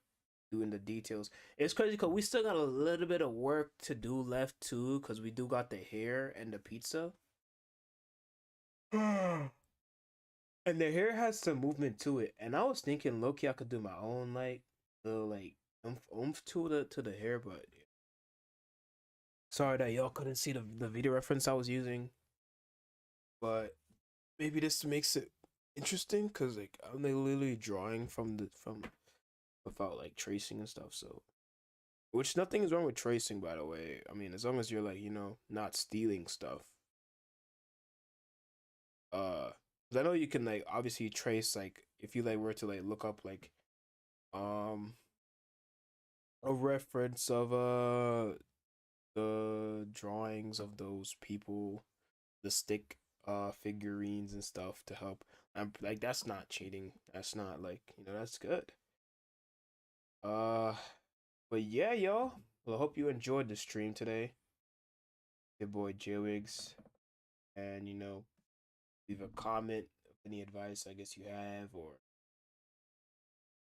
doing the details. It's crazy because we still got a little bit of work to do left too, because we do got the hair and the pizza. And the hair has some movement to it. And I was thinking, Loki, I could do my own like little like oomph to the hair, but sorry that y'all couldn't see the video reference I was using. But maybe this makes it interesting because like I'm like literally drawing from without like tracing and stuff. So which nothing is wrong with tracing, by the way. I mean, as long as you're like not stealing stuff. 'Cause I know you can like obviously trace like if you like were to like look up like um a reference of the drawings of those people, the stick figurines and stuff to help. I'm like that's not cheating. That's not like that's good. Uh, but yeah, y'all. Well, I hope you enjoyed the stream today. Your boy Jwigs, and leave a comment of any advice I guess you have, or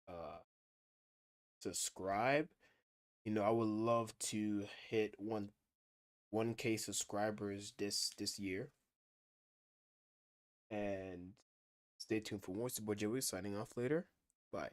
uh subscribe. I would love to hit 1K subscribers this year, and stay tuned for more. It's your boy Joey signing off later. Bye.